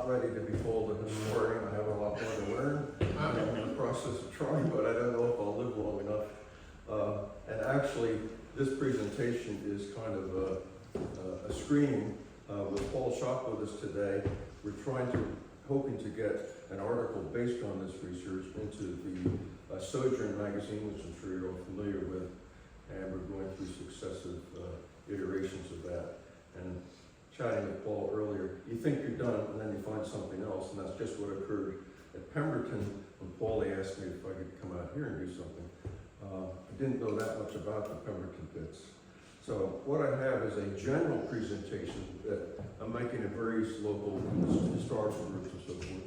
not ready to be called an historian. I have a lot more to learn. I'm in the process of trying, but I don't know if I'll live long enough. And actually, this presentation is kind of a screening with Paul Schock with us today. We're hoping to get an article based on this research into the Sojourn magazine, which I'm sure you're all familiar with, and we're going through successive iterations of that. And chatting with Paul earlier, you think you're done, and then you find something else, and that's just what occurred at Pemberton when Paulie asked me if I could come out here and do something. I didn't know that much about the Pemberton pits. So what I have is a general presentation that I'm making at various local historical groups and so forth.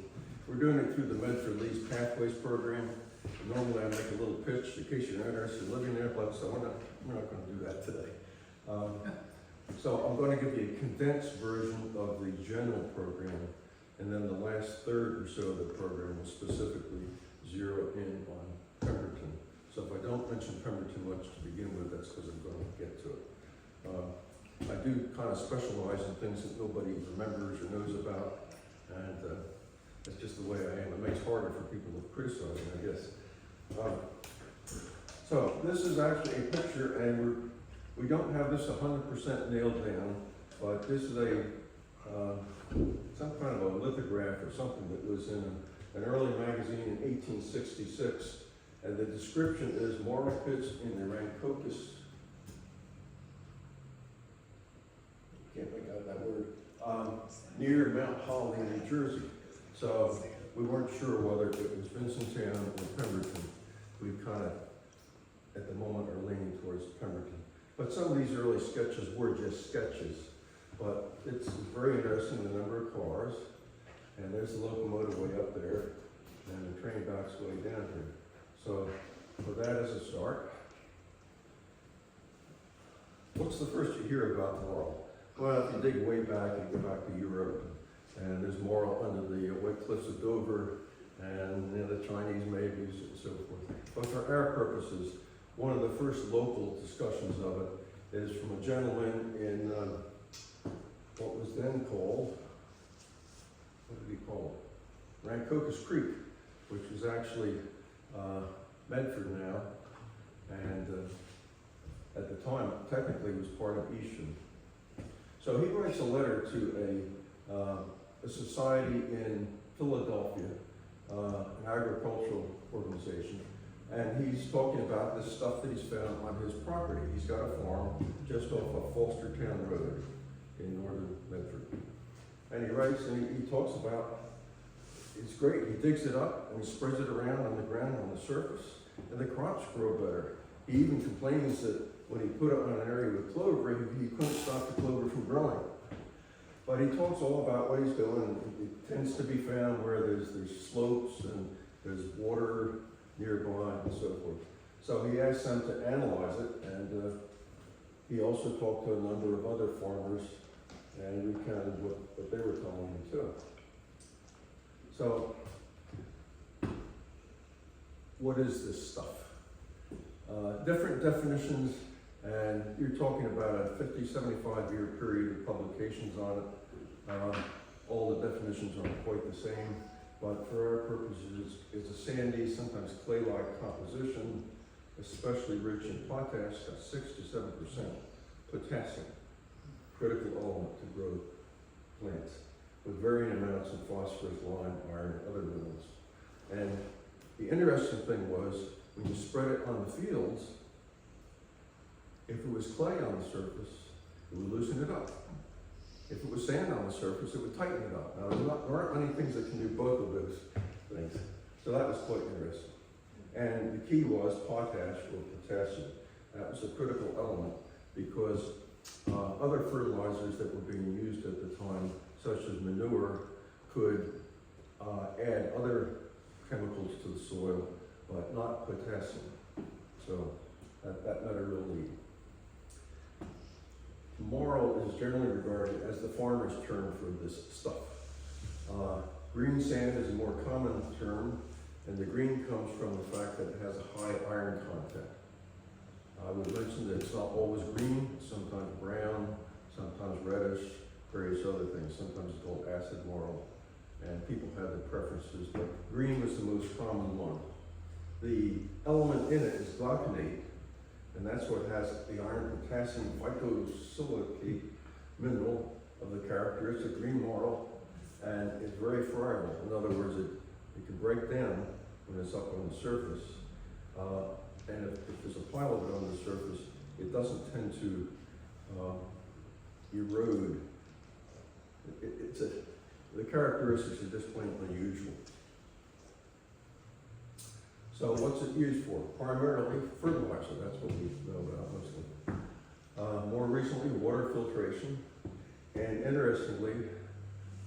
We're doing it through the Medford Lease Pathways program. Normally I make a little pitch in case you're interested in living there, but so we're not going to do that today. So I'm going to give you a condensed version of the general program, and then the last third or so of the program will specifically zero in on Pemberton. So if I don't mention Pemberton much to begin with, that's because I'm going to get to it. I do kind of specialize in things that nobody remembers or knows about, and that's just the way I am. It makes it harder for people to criticize me, I guess. So this is actually a picture, and we don't have this 100% nailed down, but this is some kind of a lithograph or something that was in an early magazine in 1866, and the description is Marl pits in the Rancocas, can't make out that word, near Mount Holly, New Jersey. So we weren't sure whether it was Vincenttown or Pemberton. We kind of, at the moment, are leaning towards Pemberton. But some of these early sketches were just sketches. But it's very interesting, the number of cars. And there's the locomotive way up there, and the train docks way down here. So for that as a start, what's the first you hear about Marl? Well, if you dig way back and go back to Europe, and there's Marl under the White Cliffs of Dover, and the Chinese maybes and so forth. But for our purposes, one of the first local discussions of it is from a gentleman in what was then called, what did he call it? Rancocas Creek, which is actually Medford now, and at the time, technically was part of Eastham. So he writes a letter to a society in Philadelphia, an agricultural organization, and he's talking about this stuff that he's found on his property. He's got a farm just off of Fostertown Road in northern Medford. And he writes and he talks about, it's great, he digs it up and he spreads it around on the ground on the surface, and the crops grow better. He even complains that when he put it on an area with clover, he couldn't stop the clover from growing. But he talks all about what he's doing. It tends to be found where there's slopes and there's water nearby and so forth. So he asked them to analyze it, and he also talked to a number of other farmers and recounted what they were telling him too. So, what is this stuff? Different definitions, and you're talking about a 50, 75-year period of publications on it. All the definitions aren't quite the same, but for our purposes, it's a sandy, sometimes clay-like composition, especially rich in potash, got 6 to 7% potassium, critical element to grow plants, with varying amounts of phosphorus, lime, iron, and other minerals. And the interesting thing was, when you spread it on the fields, if it was clay on the surface, it would loosen it up. If it was sand on the surface, it would tighten it up. Now, there aren't many things that can do both of those things. So that was quite interesting. And the key was potash or potassium. That was a critical element because other fertilizers that were being used at the time, such as manure, could add other chemicals to the soil, but not potassium. So that met a real need. Marl is generally regarded as the farmer's term for this stuff. Green sand is a more common term, and the green comes from the fact that it has a high iron content. I would mention that it's not always green, sometimes brown, sometimes reddish, various other things. Sometimes it's called acid marl. and people had their preferences, but green was the most common one. The element in it is glauconate, and that's what has the iron potassium phytosilicate mineral of the characteristic green marl, and it's very friable. In other words, it can break down when it's up on the surface, and if there's a pile of it on the surface, it doesn't tend to erode. The characteristics are just plain unusual. So what's it used for? Primarily fertilizer, that's what we know about mostly. More recently, water filtration. And interestingly,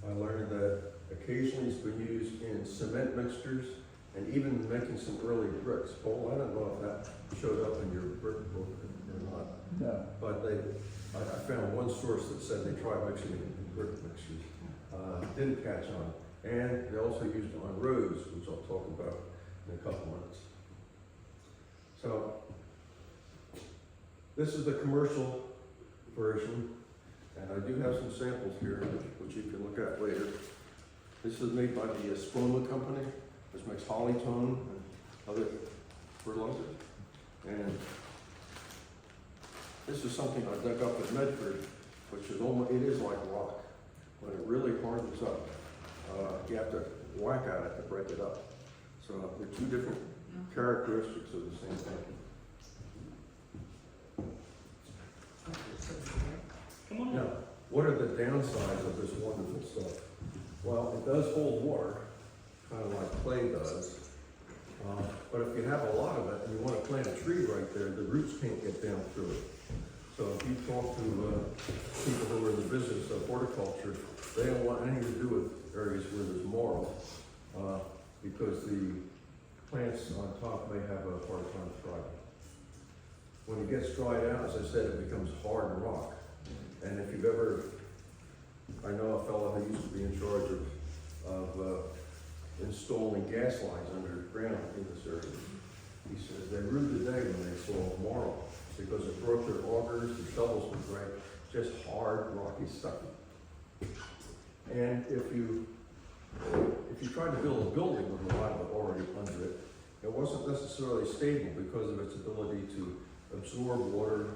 I learned that occasionally it's been used in cement mixtures and even making some early bricks. Paul, I don't know if that showed up in your brick book or not. No. But I found one source that said they tried mixing it in brick mixtures. Didn't catch on. And they also used it on roads, which I'll talk about in a couple minutes. So, this is the commercial version, and I do have some samples here, which you can look at later. This is made by the Spoma company, which makes Hollytone and other fertilizers. And this is something I dug up at Medford, which is almost, it is like rock. When it really hardens up, you have to whack at it to break it up. So they're two different characteristics of the same thing. Come on. Now, what are the downsides of this wonderful stuff? Well, it does hold water, kind of like clay does. But if you have a lot of it and you want to plant a tree right there, the roots can't get down through it. So if you talk to people who are in the business of horticulture, they don't want anything to do with areas where there's marl, because the plants on top may have a hard time thriving. When it gets dried out, as I said, it becomes hard rock. And if you've ever, I know a fellow who used to be in charge of installing gas lines underground in this area. He says they rue the day when they saw marl, because it broke their augers, the shovels would break, just hard, rocky stuff. And if you tried to build a building with a lot of it already under it, it wasn't necessarily stable because of its ability to absorb water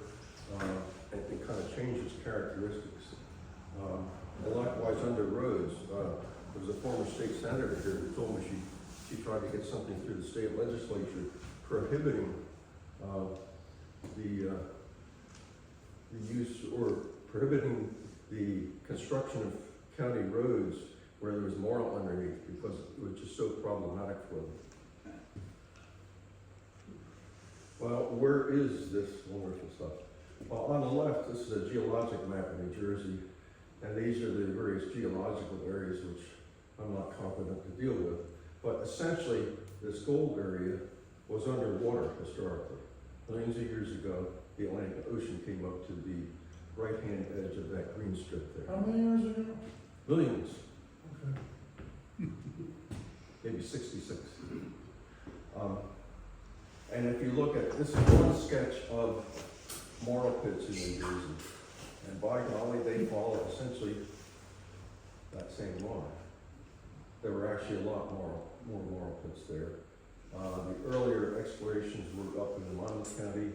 and kind of change its characteristics. And likewise under roads, there was a former state senator here who told me she tried to get something through the state legislature prohibiting the use or prohibiting the construction of county roads where there was marl underneath because it was just so problematic for them. Well, where is this wonderful stuff? Well, on the left, this is a geologic map of New Jersey, and these are the various geological areas which I'm not competent to deal with. But essentially, this gold area was underwater historically. Millions of years ago, the Atlantic Ocean came up to the right-hand edge of that green strip there. How many years ago? Millions. Okay. Maybe 66. And if you look at, this is one sketch of marl pits in New Jersey. And by golly, they follow essentially that same line. There were actually a lot more marl pits there. The earlier explorations were up in Monmouth County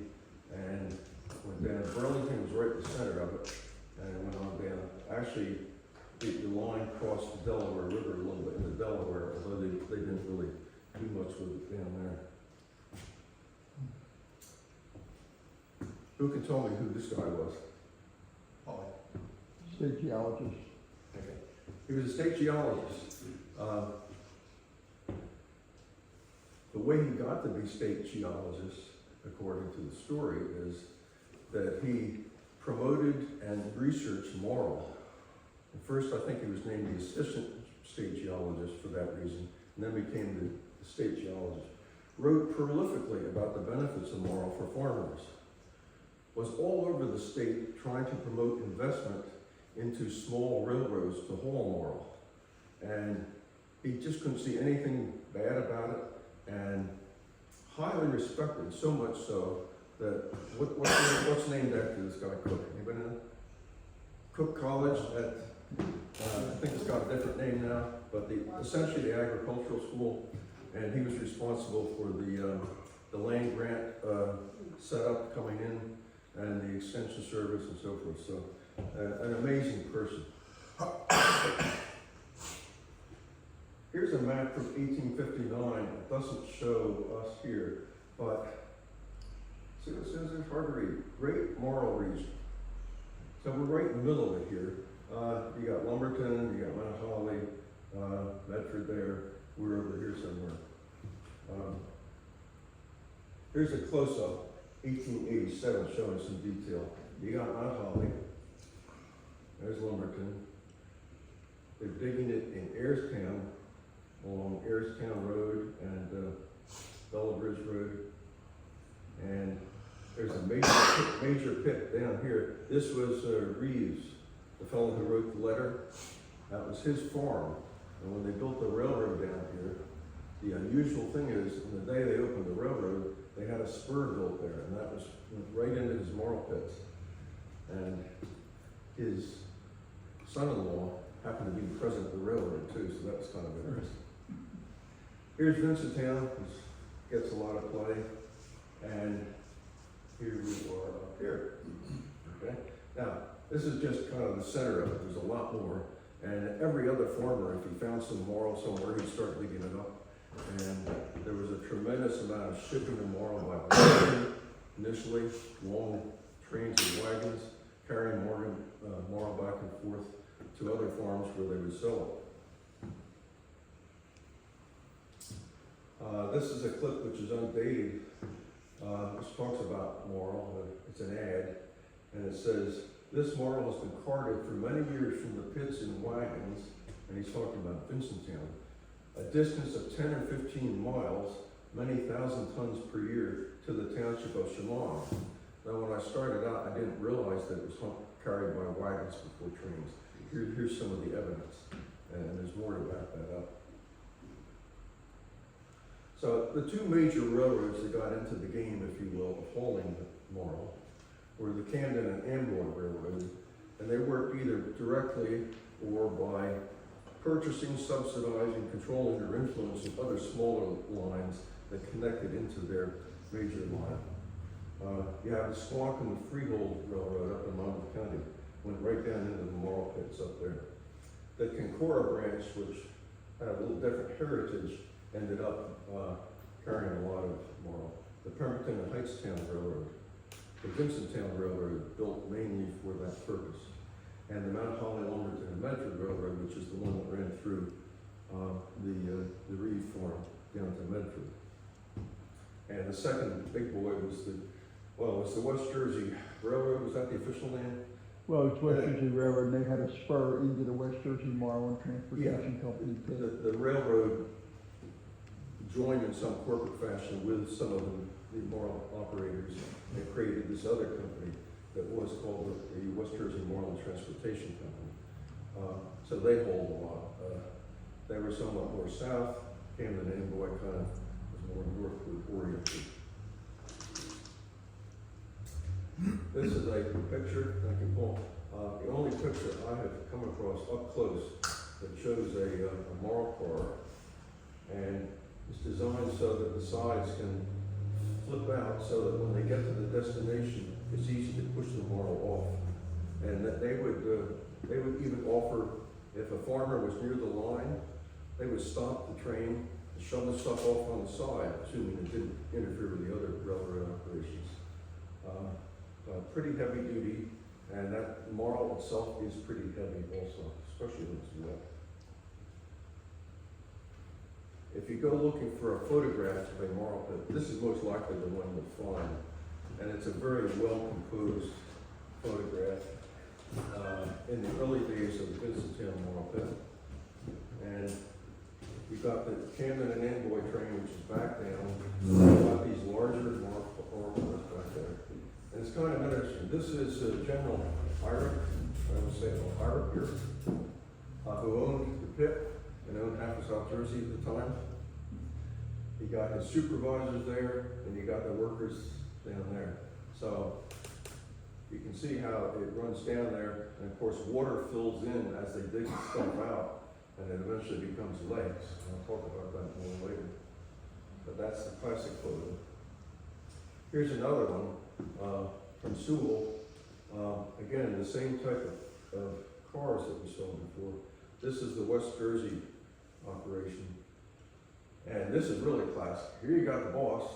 and went down. Burlington was right in the center of it, and it went on down. Actually, the line crossed the Delaware River a little bit into Delaware, although they didn't really do much with it down there. Who can tell me who this guy was? Oh, state geologist. Okay. He was a state geologist. The way he got to be state geologist, according to the story, is that he promoted and researched marl. At first, I think he was named the assistant state geologist for that reason, and then became the state geologist. Wrote prolifically about the benefits of marl for farmers. Was all over the state trying to promote investment into small railroads to haul marl. And he just couldn't see anything bad about it, and highly respected, so much so that, what's named after this guy, Cook? Anybody know? Cook College at, I think it's got a different name now, but essentially the agricultural school, and he was responsible for the land grant setup coming in and the extension service and so forth. So an amazing person. Here's a map from 1859. It doesn't show us here, but see what it says? It's hard to read. Great Marl region. So we're right in the middle of it here. You got Lumberton, you got Mount Holly, Medford there. We're over here somewhere. Here's a close-up, 1887, showing some detail. You got Mount Holly. There's Lumberton. They're digging it in Ayrstown, along Ayrstown Road and Bella Bridge Road. And there's a major pit down here. This was Reeves, the fellow who wrote the letter. That was his farm. And when they built the railroad down here, the unusual thing is, on the day they opened the railroad, they had a spur built there, and that went right into his Marl pits. And his son-in-law happened to be president of the railroad too, so that was kind of interesting. Here's Vincenttown, which gets a lot of play, and here we are up here. Okay. Now, this is just kind of the center of it. There's a lot more, and every other farmer, if he found some Marl somewhere, he'd start digging it up. And there was a tremendous amount of shipping of Marl by wagon initially, long trains and wagons carrying Marl back and forth to other farms where they would sell it. This is a clip which is undated, which talks about Marl. It's an ad, and it says, "This Marl has been carted for many years from the pits in wagons," and he's talking about Vincenttown, "a distance of 10 or 15 miles, many thousand tons per year, to the township of Chemung." Now, when I started out, I didn't realize that it was carried by wagons before trains. Here's some of the evidence, and there's more to back that up. So the two major railroads that got into the game, if you will, of hauling Marl were the Camden and Amboy Railroad, and they worked either directly or by purchasing, subsidizing, controlling, or influencing other smaller lines that connected into their major line. You have the Squantum and Freehold Railroad up in Monmouth County, went right down into the Marl pits up there. The Concora branch, which had a little different heritage, ended up carrying a lot of Marl. The Pemberton and Hightstown Railroad, the Vincenttown Railroad, built mainly for that purpose. And the Mount Holly, Lumberton, and Medford Railroad, which is the one that ran through the Reeve farm down to Medford. And the second big boy was the West Jersey Railroad. Was that the official name? Well, it's West Jersey Railroad, and they had a spur into the West Jersey Marl and Transportation Company pit. The railroad joined in some corporate fashion with some of the Marl operators and created this other company that was called the West Jersey Marl and Transportation Company. So they hold a lot. They were somewhat more south. Camden and Amboy kind of was more northward oriented. This is a picture, thank you, Paul. The only picture I have come across up close that shows a Marl car, and it's designed so that the sides can flip out so that when they get to the destination, it's easy to push the Marl off. And that they would even offer, if a farmer was near the line, they would stop the train and shove the stuff off on the side, assuming it didn't interfere with the other railroad operations. Pretty heavy duty, and that Marl itself is pretty heavy also, especially when it's wet. If you go looking for a photograph of a Marl pit, this is most likely the one you'll find, and it's a very well composed photograph in the early days of the Vincenttown Marl pit. And you've got the Camden and Amboy train, which is back down. You've got these larger Marl cars back there. And it's kind of interesting. This is General Hyrick, I would say Hyrick here, who owned the pit and owned half of South Jersey at the time. He got his supervisors there, and he got the workers down there. So you can see how it runs down there, and of course water fills in as they dig the stuff out, and it eventually becomes legs. And I'll talk about that more later. But that's the classic photo. Here's another one from Sewell. Again, the same type of cars that we saw before. This is the West Jersey operation. And this is really classic. Here you got the boss,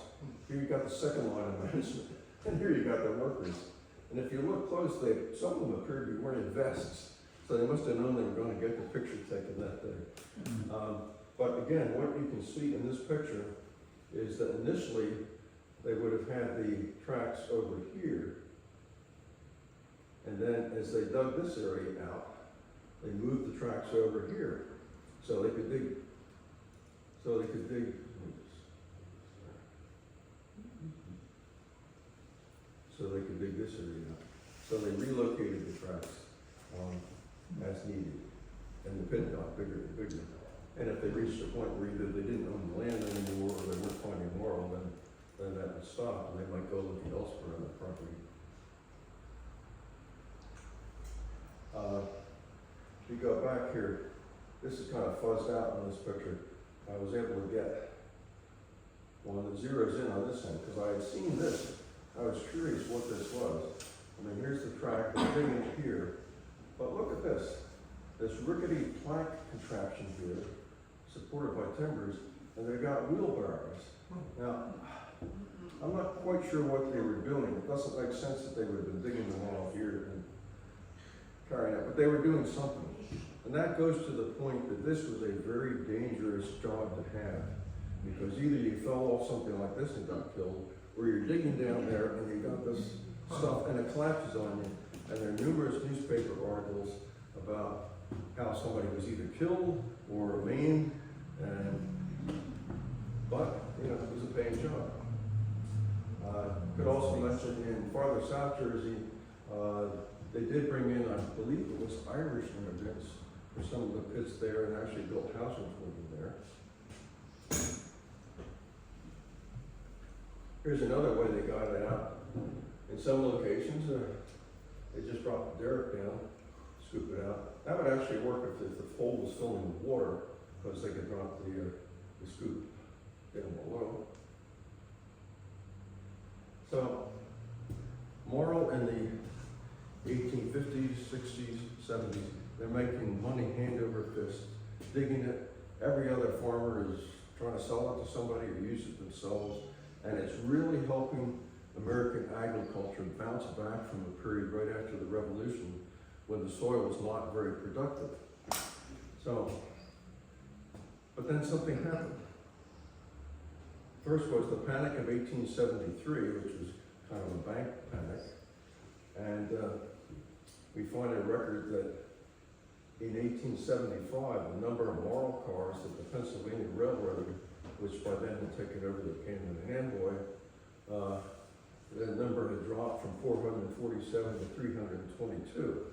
here you got the second line of management, and here you got the workers. And if you look closely, some of them appear to be wearing vests. So they must have known they were going to get the picture taken that day. But again, what you can see in this picture is that initially they would have had the tracks over here. And then as they dug this area out, they moved the tracks over here. So they could dig, so they could dig this area out. So they relocated the tracks as needed. And the pit got bigger and bigger. And if they reached a point where either they didn't own the land anymore or they weren't finding Marl, then that would stop and they might go looking elsewhere on the property. If you go back here, this is kind of fuzzed out on this picture. I was able to get one that zeroes in on this end because I had seen this. I was curious what this was. I mean, here's the track, the thing in here. But look at this rickety plank contraption here, supported by timbers, and they've got wheelbarrows. Now, I'm not quite sure what they were doing. It doesn't make sense that they would have been digging them all here and carrying it, but they were doing something. And that goes to the point that this was a very dangerous job to have, because either you fell off something like this and got killed, or you're digging down there and you got this stuff and it collapses on you. And there are numerous newspaper articles about how somebody was either killed or maimed, but you know, it was a paying job. Could also mention in farther South Jersey, they did bring in, I believe it was Irish immigrants for some of the pits there, and actually built houses for them there. Here's another way they got it out. In some locations, they just dropped the derrick down, scoop it out. That would actually work if the hole was filling with water, because they could drop the scoop down below. So, Marl in the 1850s, 60s, 70s, they're making money hand over fist, digging it. Every other farmer is trying to sell it to somebody or use it themselves, and it's really helping American agriculture bounce back from the period right after the Revolution when the soil was not very productive. So, but then something happened. First was the Panic of 1873, which was kind of a bank panic. And we find a record that in 1875, the number of Marl cars that the Pennsylvania Railroad, which by then had taken over the Camden and Amboy, the number had dropped from 447 to 322.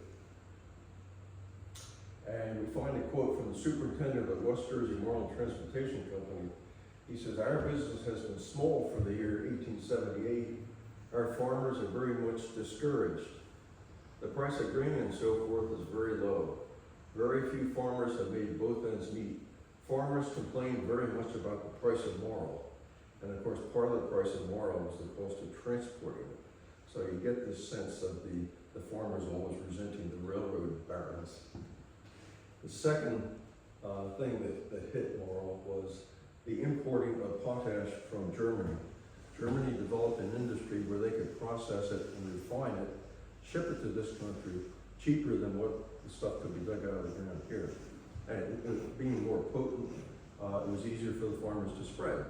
And we find a quote from the superintendent of the West Jersey Marl Transportation Company. He says, "Our business has been small for the year 1878. Our farmers are very much discouraged. The price of grain and so forth is very low. Very few farmers have made both ends meet. Farmers complain very much about the price of Marl." And of course, part of the price of Marl was the cost of transporting it. So you get this sense of the farmers always resenting the railroad barons. The second thing that hit Marl was the importing of potash from Germany. Germany developed an industry where they could process it and refine it, ship it to this country cheaper than what the stuff could be dug out of the ground here. And it being more potent, it was easier for the farmers to spread.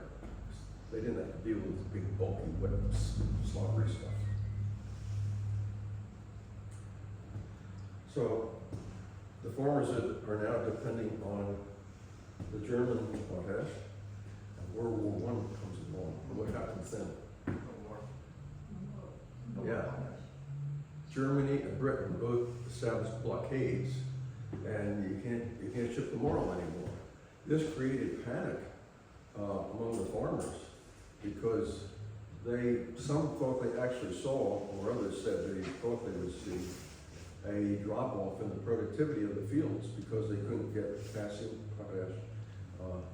They didn't have to deal with big bulky whips, slobbery stuff. So the farmers are now depending on the German potash. World War I comes along. What happens then? Yeah. Germany and Britain both established blockades, and you can't ship the Marl anymore. This created panic among the farmers because some thought they actually saw, or others said they thought they would see, a drop-off in the productivity of the fields because they couldn't get potassium, potash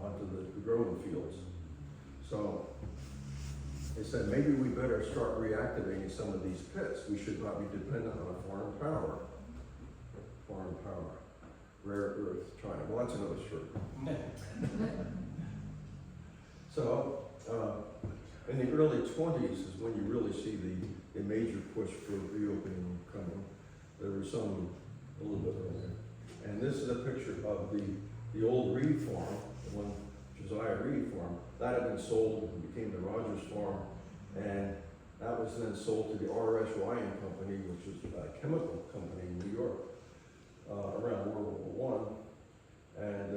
onto the growing fields. So they said, maybe we better start reactivating some of these pits. We should not be dependent on foreign power. Foreign power. Rare earth, China. Well, that's another story. So, in the early 20s is when you really see the major push for reopening coming. There were some a little bit earlier. And this is a picture of the old Reed farm, the one Josiah Reed farm. That had been sold and became the Rogers farm. And that was then sold to the R.S. Ryan Company, which is a chemical company in New York, around World War I. And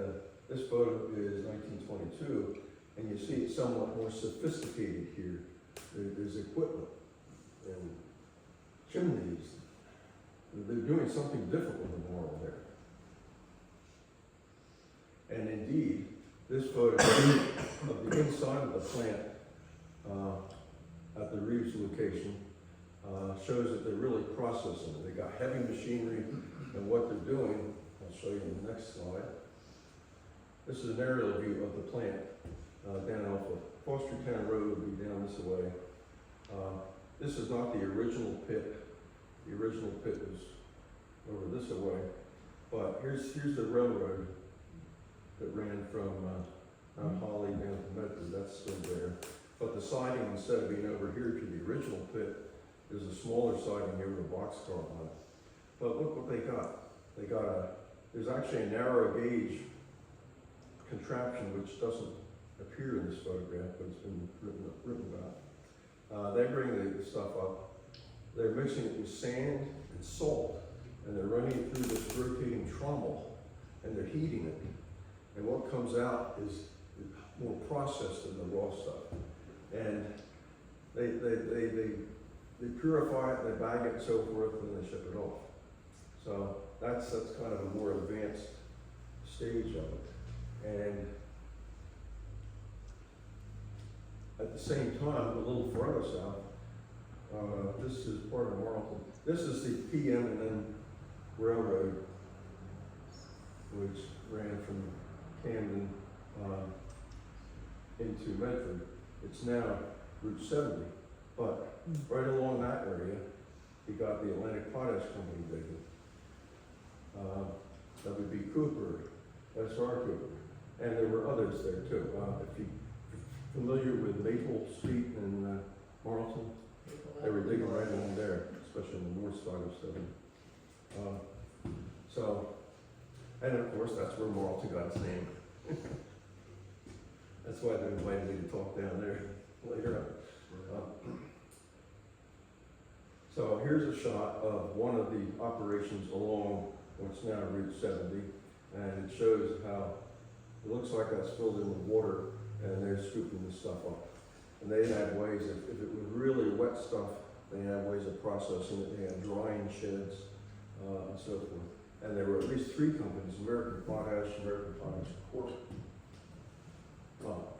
this photo is 1922. And you see it's somewhat more sophisticated here. There's equipment and chimneys. They're doing something different with the Marl there. And indeed, this photo of the inside of the plant at the Reeves location shows that they're really processing it. They got heavy machinery, and what they're doing, I'll show you in the next slide. This is an aerial view of the plant down off of Fostertown Road, would be down this way. This is not the original pit. The original pit was over this way. But here's the railroad that ran from Mount Holly down to Medford. That's still there. But the siding, instead of being over here to the original pit, is a smaller siding over the boxcar line. But look what they got. They got there's actually a narrow gauge contraption which doesn't appear in this photograph, but it's been written about. They bring the stuff up. They're mixing it with sand and salt, and they're running it through this rotating trommel, and they're heating it. And what comes out is more processed than the raw stuff. And they purify it, they bag it and so forth, and they ship it off. So that's kind of a more advanced stage of it. And at the same time, a little further south, this is part of Marlton. This is the PM and then Railroad, which ran from Camden into Medford. It's now Route 70, but right along that area, you got the Atlantic Potash Company digging. W.B. Cooper, S.R. Cooper, and there were others there too. If you're familiar with Maple Street in Marlton, they were digging right along there, especially on the north side of 7. And of course, that's where Marlton got its name. That's why they invited me to talk down there later on. So here's a shot of one of the operations along what's now Route 70, and it shows how it looks like that's filled in with water, and they're scooping this stuff up. And they had ways, if it was really wet stuff, they had ways of processing it. They had drying sheds and so forth. And there were at least 3 companies: American Potash, American Potash Corp,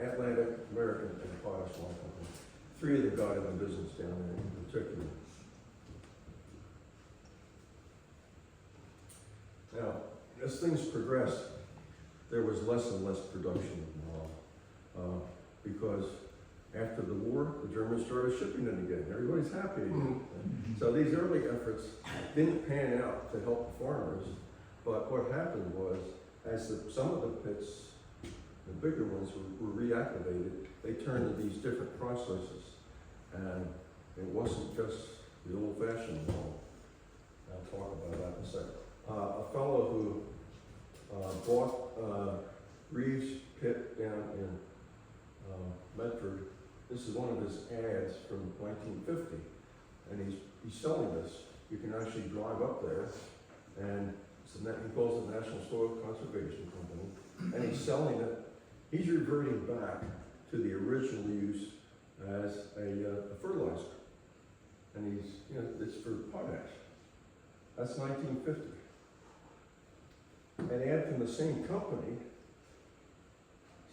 Atlantic, American, and Potash Line Company. 3 of them got in the business down there in particular. Now, as things progressed, there was less and less production of Marl because after the war, the Germans started shipping it again. Everybody's happy again. So these early efforts didn't pan out to help the farmers, but what happened was, as some of the pits, the bigger ones, were reactivated, they turned to these different processes. And it wasn't just the old-fashioned Marl. I'll talk about that in a second. A fellow who bought Reeves Pit down in Medford. This is one of his ads from 1950, and he's selling this. You can actually drive up there, and he calls it National Soil Conservation Company, and he's selling it. He's reverting back to the original use as a fertilizer, and it's for potash. That's 1950. An ad from the same company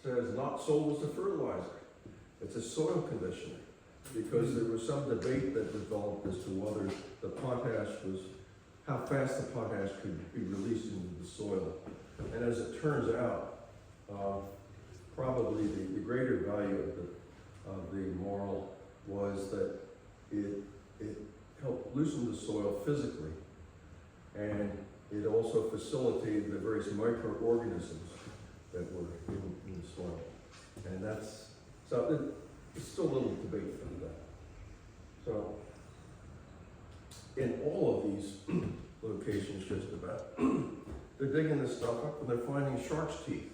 says not sold as a fertilizer. It's a soil conditioner, because there was some debate that developed as to whether the potash was how fast the potash could be released into the soil. And as it turns out, probably the greater value of the Marl was that it helped loosen the soil physically, and it also facilitated the various microorganisms that were in the soil. And it's still a little debate from that. So, in all of these locations, just about, they're digging this stuff up and they're finding shark's teeth.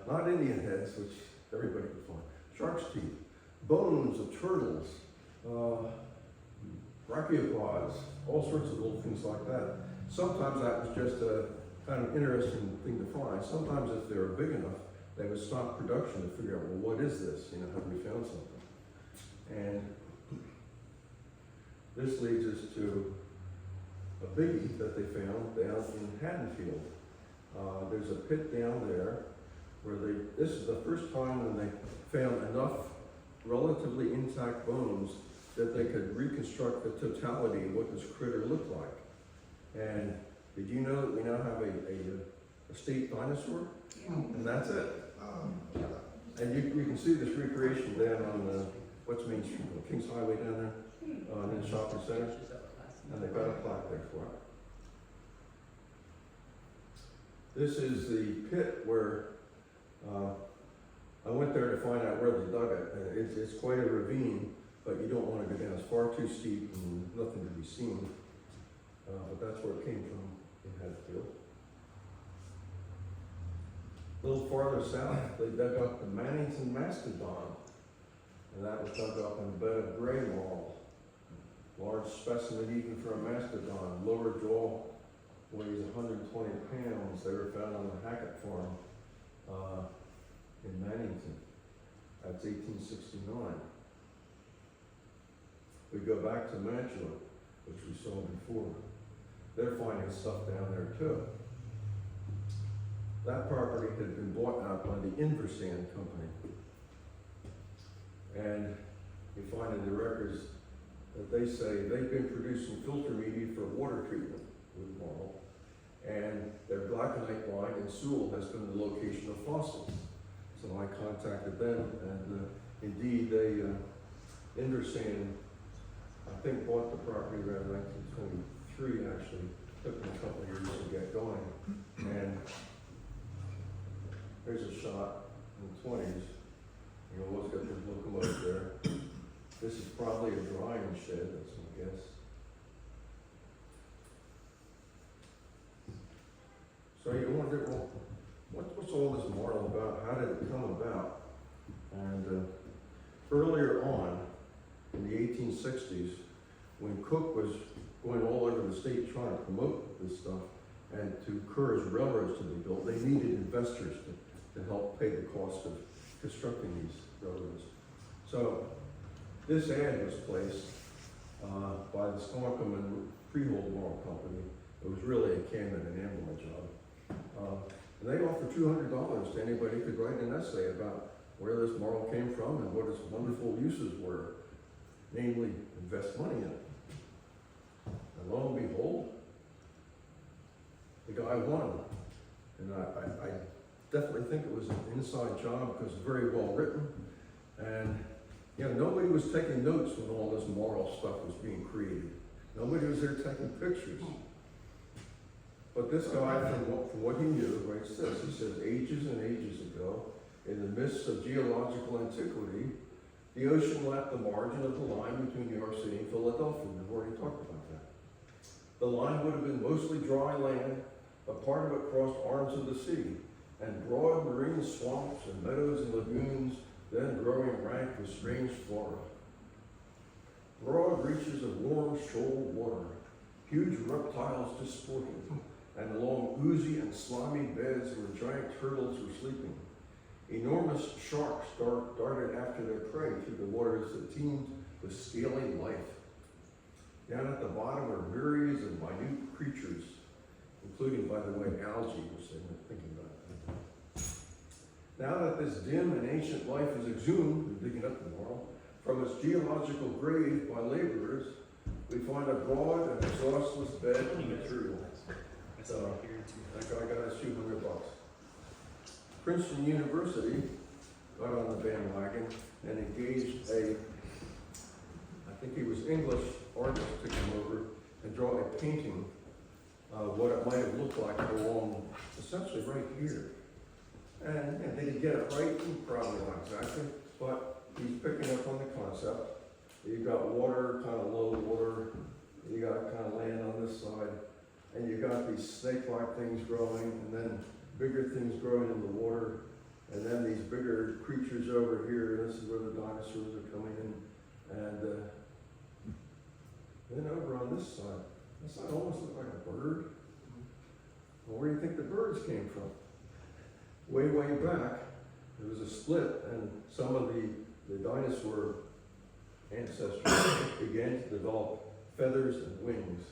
Not Indian heads, which everybody could find. Shark's teeth, bones of turtles, brachiopods, all sorts of little things like that. Sometimes that was just a kind of interesting thing to find. Sometimes if they were big enough, they would stop production to figure out, well, what is this? Have we found something? And this leads us to a biggie that they found down in Haddonfield. There's a pit down there where this is the first time when they found enough relatively intact bones that they could reconstruct the totality of what this critter looked like. And did you know that we now have a state dinosaur? Yeah. And that's it. And you can see this recreation down on what's Main Street, Kings Highway down there, in the shopping center. And they've got a plaque there for it. This is the pit where I went there to find out where they dug it. And it's quite a ravine, but you don't want to go down. It's far too steep and nothing to be seen. But that's where it came from in Hatfield. A little farther south, they dug up the Mannington Mastodon, and that was dug up in a bed of gray marl. Large specimen even for a mastodon. Lower jaw weighs 120 pounds. They were found on the Hackett farm in Mannington. That's 1869. We go back to Mantua, which we saw before. They're finding stuff down there too. That property had been bought out by the Inversand Company. And you find in the records that they say they've been producing filter media for water treatment with Marl, and their Glauconite line in Sewell has been the location of fossils. So I contacted them, and indeed they, Inversand, I think bought the property around 1923 actually. Took them a couple of years to get going. And here's a shot in the 20s. You always got those locomotives there. This is probably a drying shed, that's my guess. So you wonder, well, what's all this Marl about? How did it come about? And earlier on, in the 1860s, when Cook was going all over the state trying to promote this stuff and to encourage railroads to be built, they needed investors to help pay the cost of constructing these railroads. So this ad was placed by the Stonecombe and Freehold Marl Company. It was really a Camden and Amboy job. And they offered $200 to anybody who could write an essay about where this Marl came from and what its wonderful uses were, namely invest money in it. And lo and behold, the guy won. And I definitely think it was an inside job because it's very well written. And nobody was taking notes when all this Marl stuff was being created. Nobody was there taking pictures. But this guy, from what he knew, writes this. He says, ages and ages ago, in the midst of geological antiquity, the ocean lapped the margin of the line between New York City and Philadelphia. We've already talked about that. The line would have been mostly dry land, but part of it crossed arms of the sea, and broad marine swamps and meadows and lagoons, then growing rank with strange flora. Broad reaches of warm shoal water, huge reptiles disporting, and along oozy and slimy beds where giant turtles were sleeping. Enormous sharks darted after their prey through the waters that teemed with scaly life. Down at the bottom are myriads of minute creatures, including, by the way, algae, which they've been thinking about. Now that this dim and ancient life is exhumed, digging up the Marl, from its geological grave by laborers, we find a broad and exhaustless bed of material. So, that guy got us $200. Princeton University got on the bandwagon and engaged I think he was English artist to come over and draw a painting of what it might have looked like along, essentially right here. And did he get it right? Probably not exactly, but he's picking up on the concept. You've got water, kind of low water, you got kind of land on this side, and you got these snake-like things growing, and then bigger things growing in the water, and then these bigger creatures over here. This is where the dinosaurs are coming in, and then over on this side almost looked like a bird. Well, where do you think the birds came from? Way, way back, there was a split, and some of the dinosaur ancestors began to develop feathers and wings.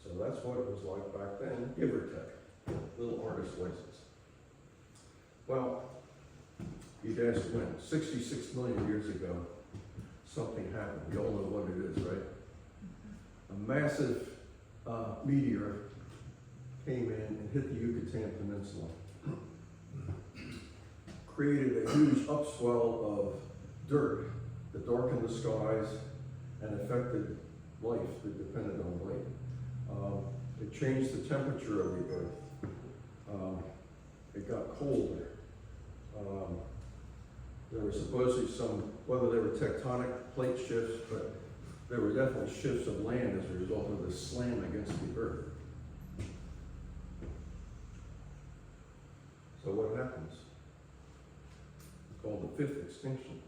So that's what it was like back then, give or take, little artist license. Well, you'd ask when, 66 million years ago, something happened. You all know what it is, right? A massive meteor came in and hit the Yucatan Peninsula. Created a huge upswell of dirt that darkened the skies and affected life that depended on light. It changed the temperature of the earth. It got colder. There were supposedly whether they were tectonic plate shifts, but there were definitely shifts of land as a result of the slam against the earth. So what happens? It's called the fifth extinction.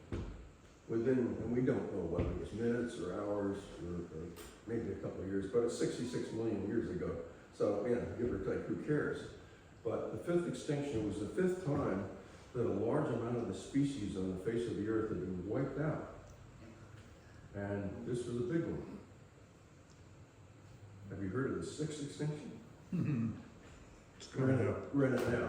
And we don't know whether it was minutes or hours or maybe a couple of years, but it's 66 million years ago. So, give or take, who cares? But the fifth extinction was the fifth time that a large amount of the species on the face of the earth had been wiped out. And this was a big one. Have you heard of the sixth extinction? We're in it now.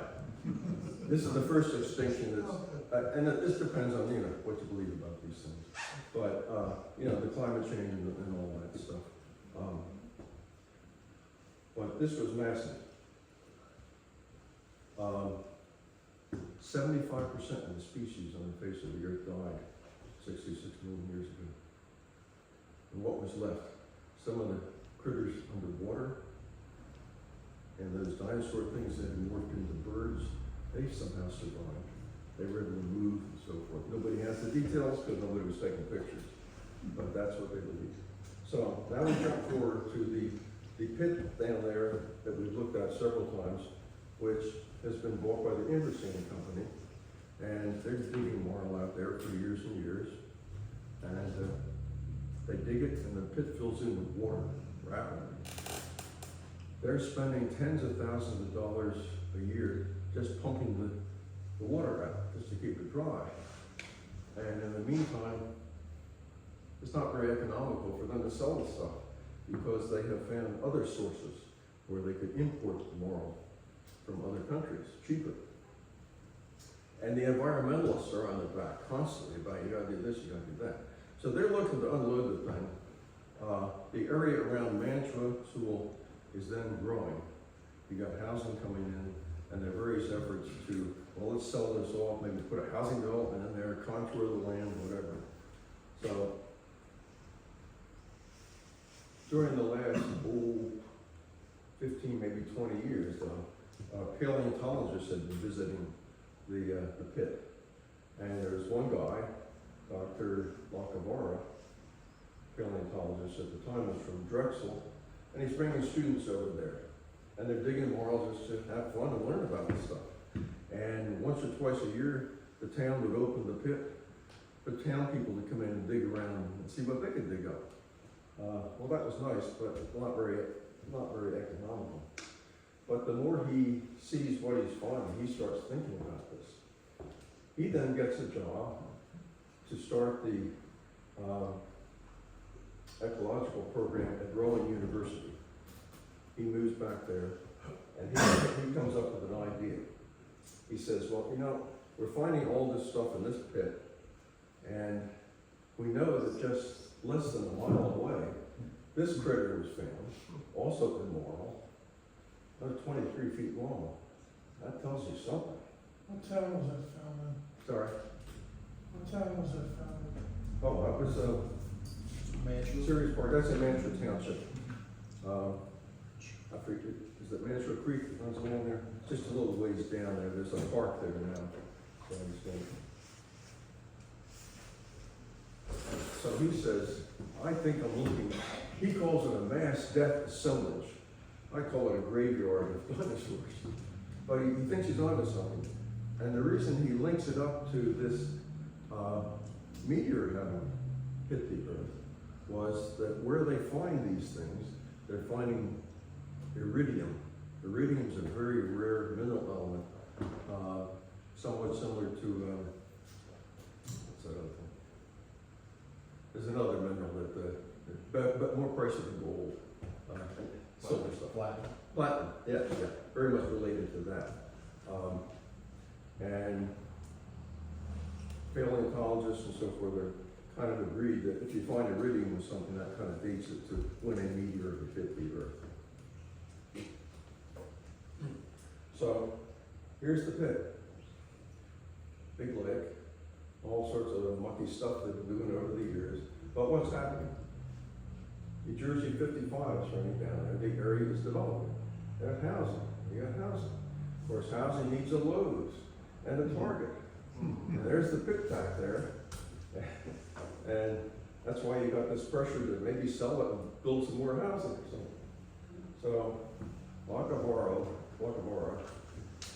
This is the first extinction that's, and this depends on, what you believe about these things. But, the climate change and all that stuff. But this was massive. 75% of the species on the face of the earth died 66 million years ago. And what was left? Some of the critters underwater, and those dinosaur things that had morphed into birds, they somehow survived. They were able to move and so forth. Nobody has the details because nobody was taking pictures, but that's what they believe. So now we jump forward to the pit down there that we've looked at several times, which has been bought by the Pemberton Company, and they're digging marl out there for years and years, and they dig it, and the pit fills in with water rapidly. They're spending tens of thousands of dollars a year just pumping the water out, just to keep it dry. And in the meantime, it's not very economical for them to sell the stuff because they have found other sources where they could import the marl from other countries cheaper. And the environmentalists are on their back constantly about, you gotta do this, you gotta do that. So they're looking to unload the thing. The area around Mantua is then growing. You got housing coming in, and there are various efforts to, well, let's sell this off, maybe put a housing development in there, contour the land, whatever. So during the last 15, maybe 20 years, paleontologists have been visiting the pit. And there's one guy, Dr. Lacavara, paleontologist at the time, was from Drexel, and he's bringing students over there. And they're digging marl just to have fun and learn about this stuff. And once or twice a year, the town would open the pit for town people to come in and dig around and see what they could dig up. Well, that was nice, but not very economical. But the more he sees what he's finding, he starts thinking about this. He then gets a job to start the ecological program at Rowan University. He moves back there, and he comes up with an idea. He says, well, we're finding all this stuff in this pit, and we know that just less than a mile away, this critter was found, also in Marl, another 23 feet long. That tells you something. What town was that found in? Sorry. What town was that found in? Oh, that was Sirius Park. That's in Manchester Township. I forget, is that Manchester Creek that runs along there? Just a little ways down there. There's a park there now. So I'm just going. So he says, I think I'm looking, he calls it a mass death assemblage. I call it a graveyard of dinosaurs. But he thinks he's onto something. And the reason he links it up to this meteor having hit the Earth was that where they find these things, they're finding iridium. Iridium is a very rare mineral element, somewhat similar to, what's that other thing? There's another mineral but more precious than gold. Silver stuff. Platinum, yeah, very much related to that. And paleontologists and so forth are kind of agreed that if you find iridium with something, that kind of dates it to when a meteor hit the Earth. So here's the pit. Big lake, all sorts of mucky stuff they've been doing over the years. But what's happening? New Jersey 55 is running down there. The area is developing. You got housing. Of course, housing needs a Lowe's and a Target. And there's the pit back there. And that's why you got this pressure to maybe sell it and build some more housing or something. So, Lacavara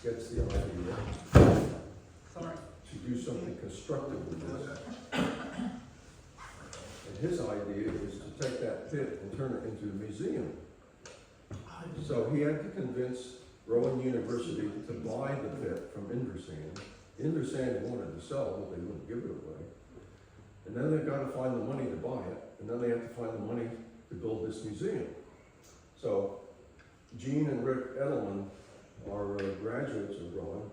gets the idea to do something constructive with this. And his idea is to take that pit and turn it into a museum. So he had to convince Rowan University to buy the pit from Inversand. Inversand wanted to sell it, but they wouldn't give it away. And then they've got to find the money to buy it, and then they have to find the money to build this museum. So Gene and Rick Edelman are graduates of Rowan,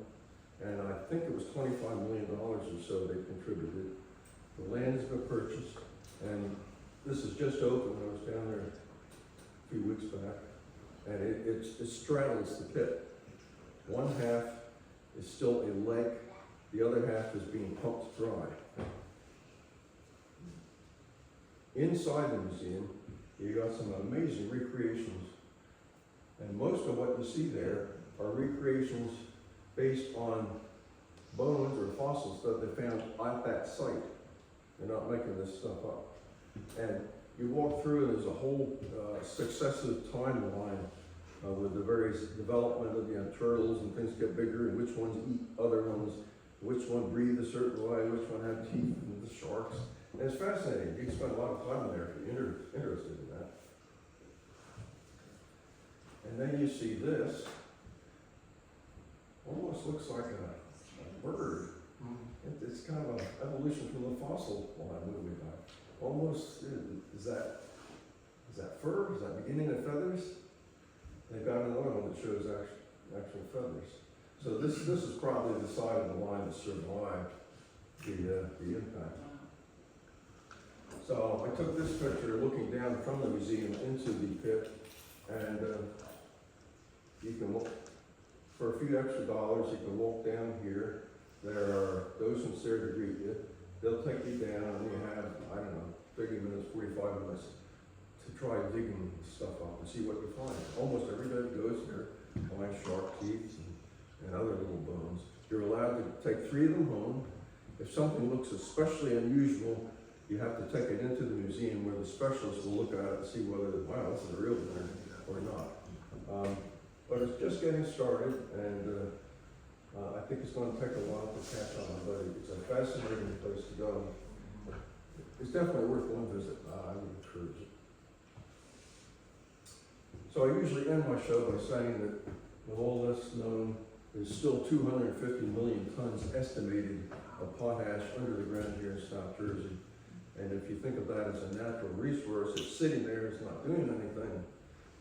and I think it was $25 million or so they contributed. The land has been purchased, and this is just open. I was down there a few weeks back, and it straddles the pit. One half is still a lake, the other half is being pumped dry. Inside the museum, you got some amazing recreations, and most of what you see there are recreations based on bones or fossils that they found at that site. They're not making this stuff up. And you walk through and there's a whole successive timeline with the various development of the turtles, and things get bigger, and which ones eat other ones, which one breathe a certain way, which one have teeth, and the sharks. And it's fascinating. You can spend a lot of time there if you're interested in that. And then you see this. Almost looks like a bird. It's kind of an evolution from the fossil line moving back. Almost, is that fur? Is that beginning of feathers? They've got another one that shows actual feathers. So this is probably the side of the line that survived the impact. So I took this picture looking down from the museum into the pit, and you can look, for a few extra dollars, you can walk down here. There are docents there to greet you. They'll take you down, and you have, I don't know, 30 minutes, 45 minutes to try digging stuff up and see what you find. Almost everybody goes there, finds shark teeth and other little bones. You're allowed to take 3 of them home. If something looks especially unusual, you have to take it into the museum where the specialists will look at it and see whether, wow, this is a real thing or not. But it's just getting started, and I think it's going to take a while to catch on, but it's a fascinating place to go. It's definitely worth one visit. I would encourage it. So I usually end my show by saying that with all this known, there's still 250 million tons estimated of potash under the ground here in South Jersey. And if you think of that as a natural resource, it's sitting there, it's not doing anything,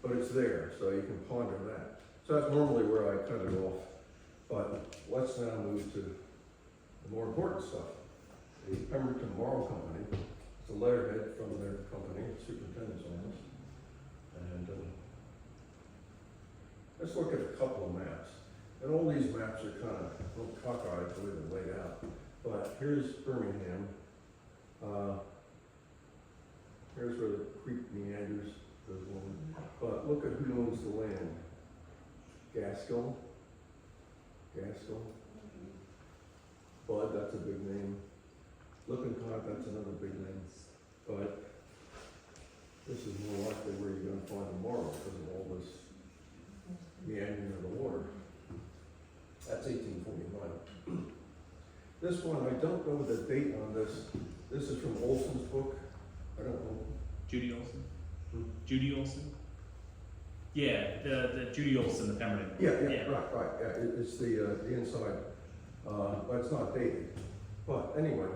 but it's there, so you can ponder that. So that's normally where I cut it off. But let's now move to the more important stuff. The Pemberton Marl Company It's a letterhead from their company, superintendent's office. And let's look at a couple of maps. And all these maps are kind of a little cockeyed the way they're laid out. But here's Birmingham. Here's where the creek meanders, goes along. But look at who owns the land. Gaskell. Bud, that's a big name. Lippincott, that's another big name. But this is more likely where you're gonna find the Marl because of all this meandering of the water. That's 1849. This one, I don't know the date on this. This is from Olson's book. I don't know. Judy Olson? Hmm? Judy Olson? Yeah, the Judy Olson, the Pemberton. Yeah, right. Yeah, it's the inside, but it's not dated. But anyway,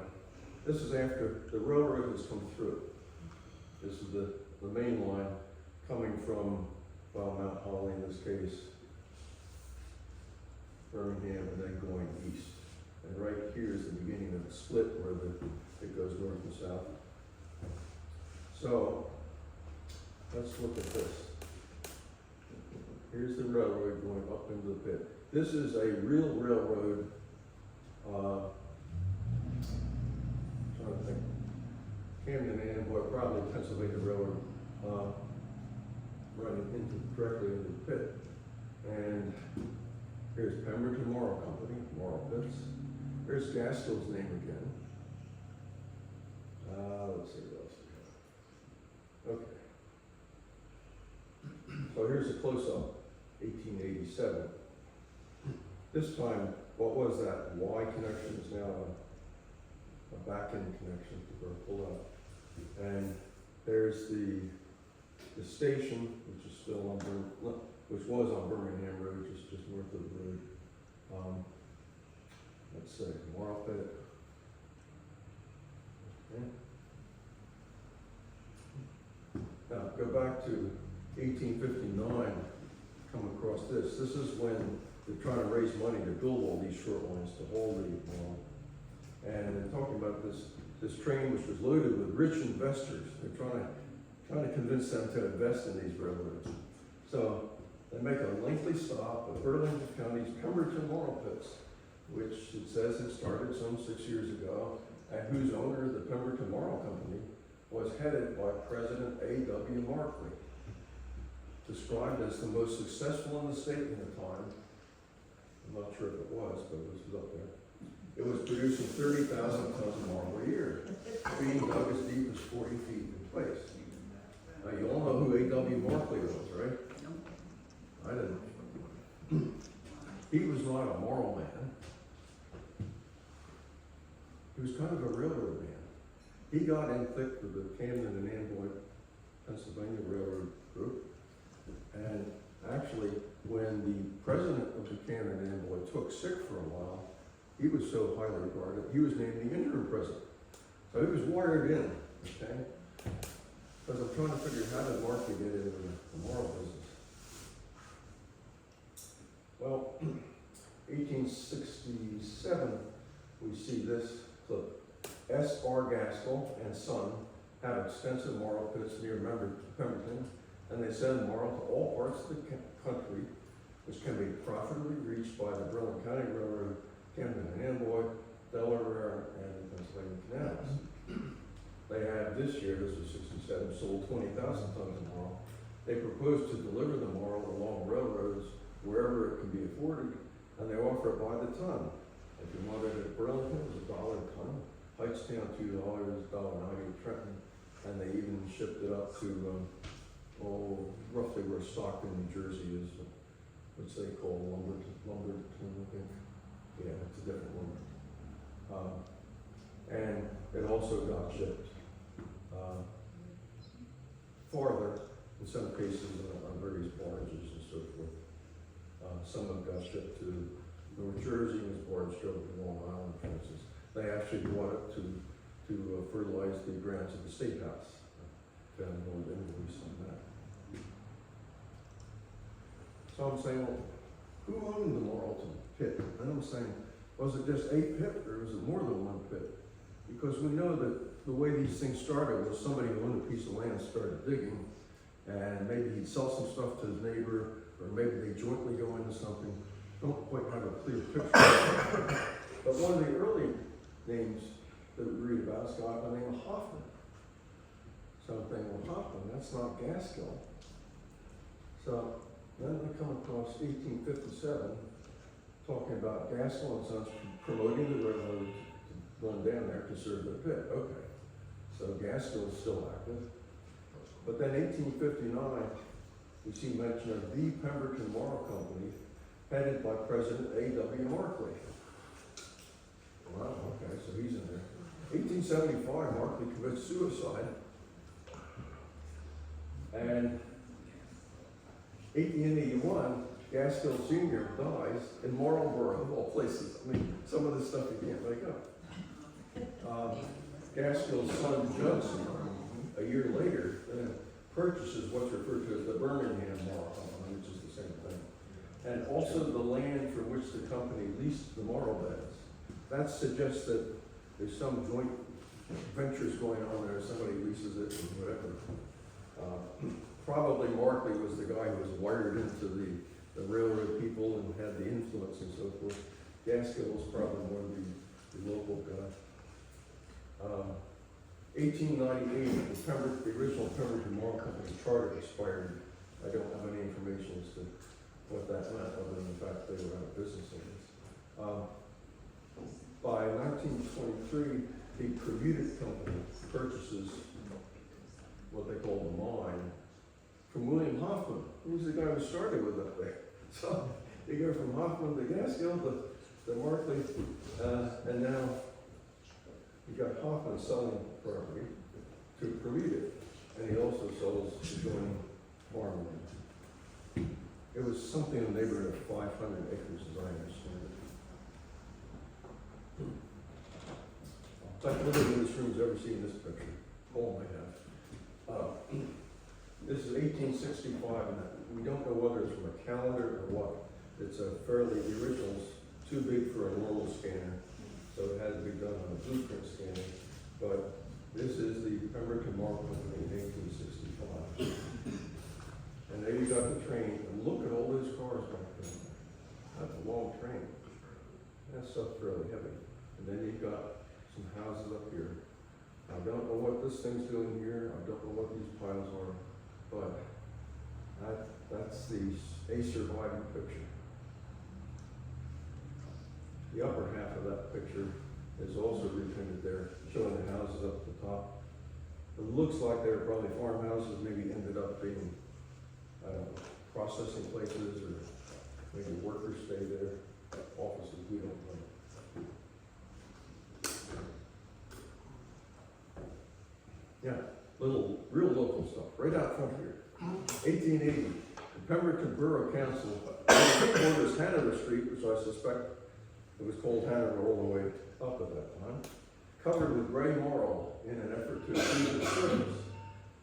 this is after the railroad has come through. This is the main line coming from, well, Mount Holly in this case, Birmingham, and then going east. And right here is the beginning of the split where it goes north and south. So, let's look at this. Here's the railroad going up into the pit. This is a real railroad, trying to think, Camden and Amboy, probably Pennsylvania Railroad, running directly into the pit. And here's Pemberton Marl Company, Marl Pits. There's Gaskell's name again. Let's see what else we have. Okay. So here's a close-up, 1887. This time, what was that Y connection is now a back-end connection to pull out. And there's the station, which is still on which was on Birmingham Road, just north of the road. Let's see, Marl Pit. Okay. Now, go back to 1859, come across this. This is when they're trying to raise money to build all these short lines to hold the Marl. And they're talking about this train which was loaded with rich investors. They're trying to convince them to invest in these railroads. So they make a lengthy stop at Burlington County's Pemberton Marl Pits, which it says it started some 6 years ago, and whose owner, the Pemberton Marl Company, was headed by President A.W. Markley, described as the most successful in the state in the time. I'm not sure if it was, but it was up there. It was producing 30,000 tons of marble a year, being dug as deep as 40 feet in place. Now, you all know who A.W. Markley was, right? I didn't. He was not a Marl man. He was kind of a railroad man. He got in thick with the Camden and Amboy, Pennsylvania Railroad group. And actually, when the president of the Camden and Amboy took sick for a while, he was so highly regarded, he was named the interim president. So he was wired in, okay? Because I'm trying to figure out how did Markley get into the Marl business. Well, 1867, we see this clip. S.R. Gaskell and Son have extensive Marl pits near Pemberton, and they send Marl to all parts of the country, which can be profitably reached by the Burlington County Railroad, Camden and Amboy, Delaware, and the Pennsylvania canals. They have this year, this was 67, sold 20,000 tons of Marl. They propose to deliver the Marl along railroads wherever it can be afforded, and they offer it by the ton. If you wanted it at Burlington, it was $1 a ton. Hightstown, $2, $1.90 at Trenton, and they even shipped it up to, roughly where Stockton, New Jersey is, which they call Lumberton, I think. Yeah, it's a different lumber. And it also got shipped farther, in some cases on various barges and so forth. Some of it got shipped to North Jersey and was barged over to Long Island, for instance. They actually brought it to fertilize the grounds of the State House. Found an old invoice on that. So I'm saying, well, who owned the Marlton pit? And I'm saying, was it just a pit or was it more than one pit? Because we know that the way these things started was somebody who owned a piece of land started digging, and maybe he'd sell some stuff to his neighbor, or maybe they jointly go into something. Don't quite have a clear picture. But one of the early names that we read about is a guy by the name of Hoffman. So I'm thinking, well, Hoffman, that's not Gaskill. So then we come across 1857, talking about Gaskill and Sons promoting the railroad to run down there to serve the pit. Okay, so Gaskill is still active. But then 1859, we see mention of the Pemberton Marl Company, headed by President A.W. Markley. Wow, okay, so he's in there. 1875, Markley commits suicide. And 1881, Gaskill Sr. dies in Marlborough, of all places. I mean, some of this stuff you can't make up. Gaskill's son Judson, a year later, purchases what's referred to as the Birmingham Marl Company, which is the same thing. And also the land from which the company leased the marl beds. That suggests that there's some joint ventures going on there, somebody leases it and whatever. Probably Markley was the guy who was wired into the railroad people and had the influence and so forth. Gaskill was probably one of the local guys. 1898, the original Pemberton Marl Company charter expired. I don't have any information as to what that meant, other than the fact they were out of business, I guess. By 1923, the Permuted Company purchases what they call the mine from William Hoffman, who's the guy who started with up there. So they go from Hoffman to Gaskill to Markley, and now you got Hoffman selling property to Permuted, and he also sells adjoining farmland. It was something in the neighborhood of 500 acres, as I understand it. In fact, nobody in this room has ever seen this picture. Paul might have. This is 1865, and we don't know whether it's from a calendar or what. It's a fairly, the original's too big for a normal scanner, so it had to be done on a blueprint scanner. But this is the Pemberton Marl Company in 1865. And there you got the train, and look at all those cars back there. That's a long train. That stuff's fairly heavy. And then you've got some houses up here. I don't know what this thing's doing here. I don't know what these piles are, but that's a surviving picture. The upper half of that picture is also reprinted there, showing the houses up at the top. It looks like they were probably farmhouses, maybe ended up being, I don't know, processing places, or maybe workers stay there, offices, we don't know. Yeah, real local stuff, right out front here. 1880, the Pemberton Borough Council borders Hanover Street, which I suspect it was called Hanover all the way up at that time, covered with gray marl in an effort to improve the surface.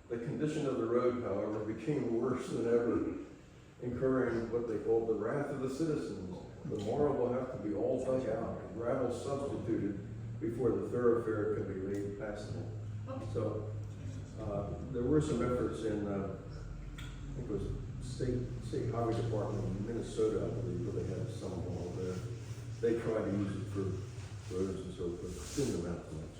The condition of the road, however, became worse than ever, incurring what they called the wrath of the citizens. The marl will have to be all dug out and gravel substituted before the thoroughfare can be made passable. So there were some efforts in, I think it was State Highway Department in Minnesota, I believe, where they had some marl there. They tried to use it for roads and so forth, didn't amount to much.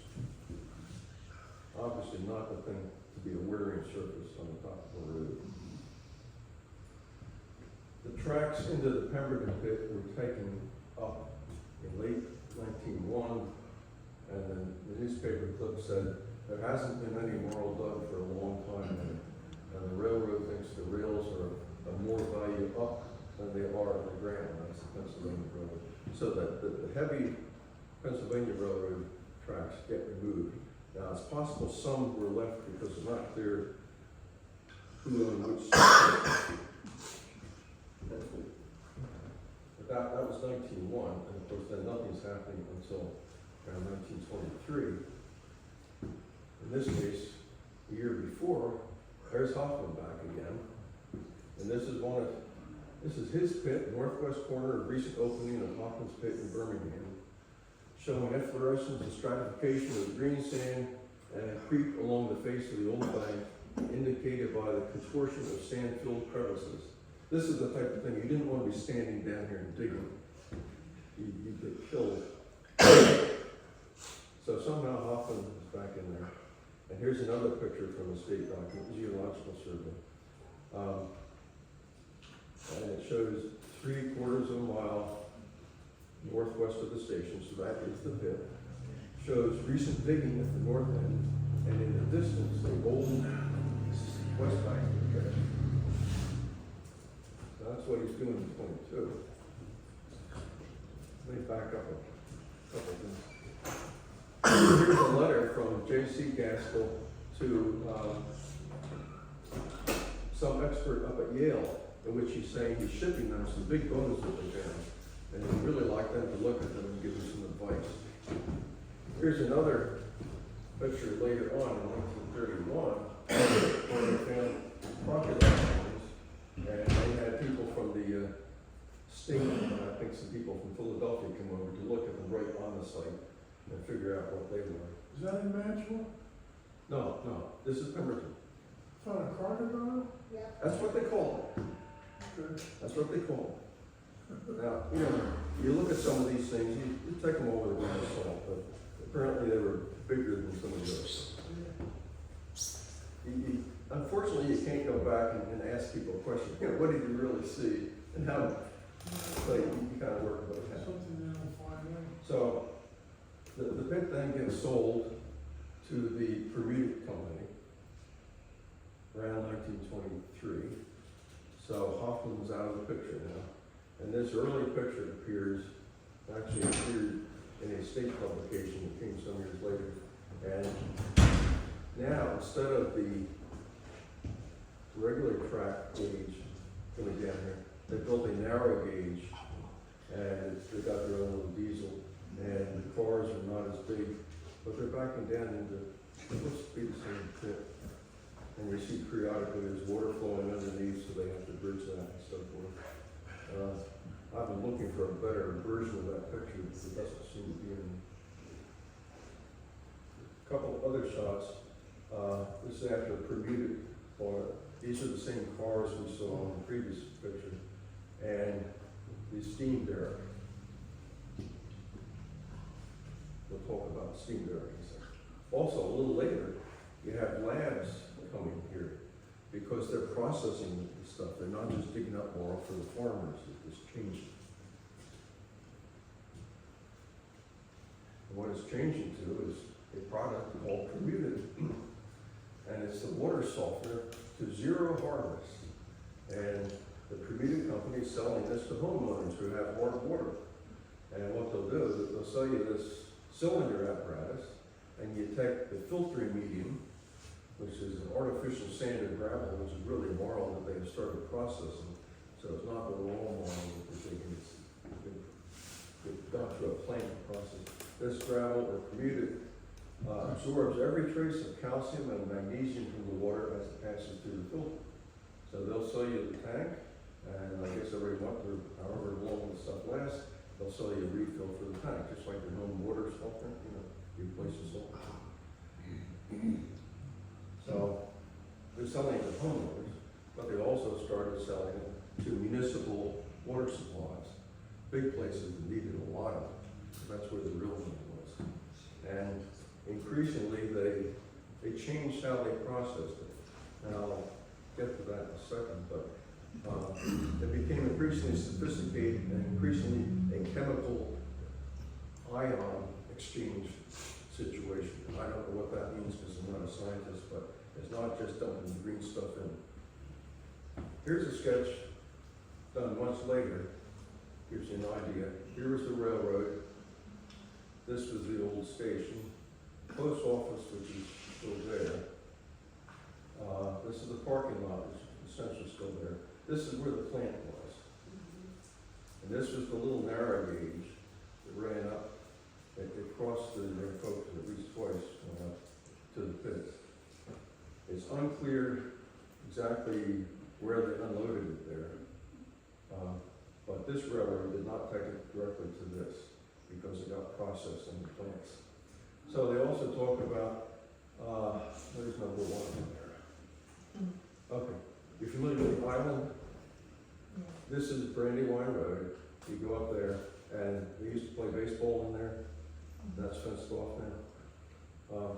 Obviously not the thing to be a wearing surface on the top of the road. The tracks into the Pemberton pit were taken up in late 1901, and then the newspaper clip said, there hasn't been any marl dug for a long time, and the railroad thinks the rails are of more value up than they are on the ground. That's the Pennsylvania Railroad. So that the heavy Pennsylvania Railroad tracks get removed. Now, it's possible some were left because it's not clear who owned which. But that was 1901, and of course then nothing's happening until around 1923. In this case, the year before, there's Hoffman back again, and this is his pit, northwest corner of recent opening of Hoffman's pit in Birmingham, showing efflorescence and stratification of green sand and a creek along the face of the old bank, indicated by the contortion of sand-filled crevices. This is the type of thing you didn't want to be standing down here and digging. You'd get killed. So somehow Hoffman is back in there. And here's another picture from the state document, the Geological Survey. And it shows 3/4 of a mile northwest of the station, so that is the pit. Shows recent digging at the north end, and in the distance, the old west bank of the pit. So that's what he's doing in 22. Let me back up a couple of things. Here's a letter from J.C. Gaskell to some expert up at Yale, in which he's saying he's shipping them some big bones that they found, and he'd really like them to look at them and give them some advice. Here's another picture later on in 1931, where they found crocodile bones, and they had people from the state, I think some people from Philadelphia come over to look at them right on the site and figure out what they were. Is that in Maxwell? No, this is Pemberton. Found a crocodile? That's what they call it. Okay. That's what they call it. Now, you look at some of these things, you take them over the grain of salt, but apparently they were bigger than some of the others. Unfortunately, you can't go back and ask people a question, what did you really see? And how, so you kind of work with that. Something they don't find out. So, the pit then gets sold to the Bermuda Company around 1923. So Hoffman's out of the picture now. And this early picture actually appeared in a state publication that came some years later. And now, instead of the regular track gauge coming down here, they built a narrow gauge, and they got their own little diesel, and the cars are not as big, but they're backing down into, it looks to be the same pit. And you see periodically there's water flowing underneath, so they have to bridge that and so forth. I've been looking for a better version of that picture, but it doesn't seem to be in. A couple other shots. This is after Bermuda. These are the same cars we saw in the previous picture, and the steam derrick. We'll talk about steam derrick in a second. Also, a little later, you have labs coming here because they're processing the stuff. They're not just digging up Marl for the farmers. It's changing. And what it's changing to is a product called permuted, and it's the water softener to zero harvest. And the Bermuda Company is selling this to homeowners who have hard water. And what they'll do is they'll sell you this cylinder apparatus, and you take the filtering medium, which is an artificial sand and gravel, which is really Marl that they have started processing. So it's not the raw Marl that they're taking, it's gone through a plant process. This gravel or permuted absorbs every trace of calcium and magnesium from the water as it passes through the filter. So they'll sell you the tank, and I guess every month or however long the stuff lasts, they'll sell you a refill for the tank, just like your home water softener, you replace the salt. So they're selling it to homeowners, but they also started selling it to municipal water supplies, big places that needed a lot of it. That's where the real money was. And increasingly, they changed how they processed it. And I'll get to that in a second, but it became increasingly sophisticated and increasingly a chemical ion exchange situation. And I don't know what that means because I'm not a scientist, but it's not just dumping the green stuff in. Here's a sketch done much later, gives you an idea. Here was the railroad. This was the old station. Post office, which is still there. This is the parking lot, which is essentially still there. This is where the plant was. And this was the little narrow gauge that ran up. It crossed the folks at least twice to the pits. It's unclear exactly where they unloaded it there. But this railroad did not take it directly to this because it got processed process in the plants. So they also talk about, there's number one in there. Okay, you're familiar with the island? This is Brandywine Road. You go up there, and they used to play baseball in there. That's fenced off now.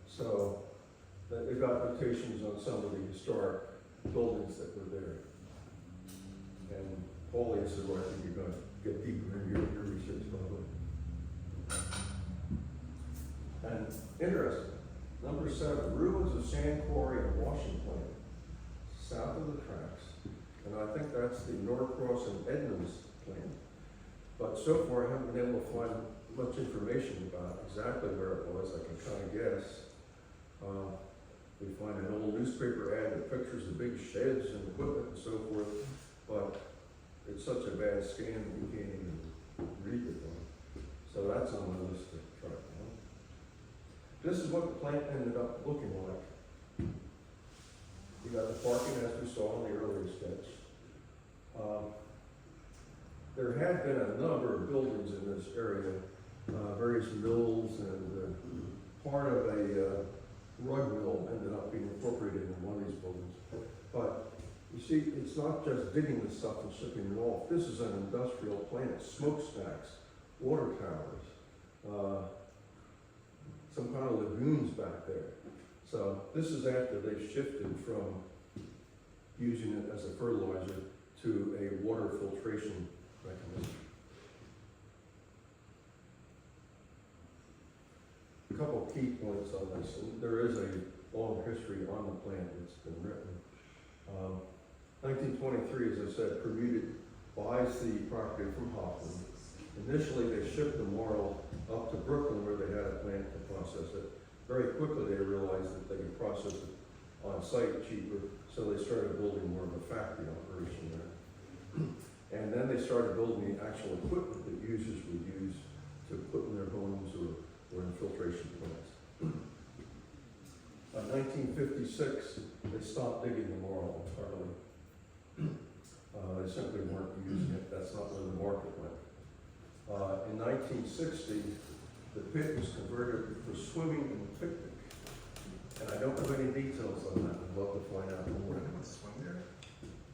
So they've got notations on some of the historic buildings that were there. And Paulie, this is where I think you're going to get deeper in your research probably. And interesting, number 7, ruins of sand quarry and washing plant, south of the tracks. And I think that's the Norcross and Edmonds plant. But so far I haven't been able to find much information about exactly where it was. I can kind of guess. We find an old newspaper ad that pictures the big sheds and equipment and so forth, but it's such a bad scan that you can't even read it on. So that's on my list to try to find. This is what the plant ended up looking like. You got the parking as we saw in the earlier sketch. There had been a number of buildings in this area, various mills, and part of a rug mill ended up being incorporated in one of these buildings. But you see, it's not just digging the stuff and shipping it off. This is an industrial plant, smokestacks, water towers, some kind of lagoons back there. So this is after they've shifted from using it as a fertilizer to a water filtration mechanism. A couple of key points on this, and there is a long history on the plant that's been written. 1923, as I said, Permuted buys the property from Hoffman. Initially, they shipped the Marl up to Brooklyn where they had a plant to process it. Very quickly, they realized that they could process it on site cheaper, so they started building more of a factory operation there. And then they started building the actual equipment that users would use to put in their homes or in filtration plants. By 1956, they stopped digging the Marl entirely. They simply weren't using it. That's not where the market went. In 1960, the pit was converted for swimming and picnic. And I don't have any details on that. I'd love to find out more. Anyone swim there?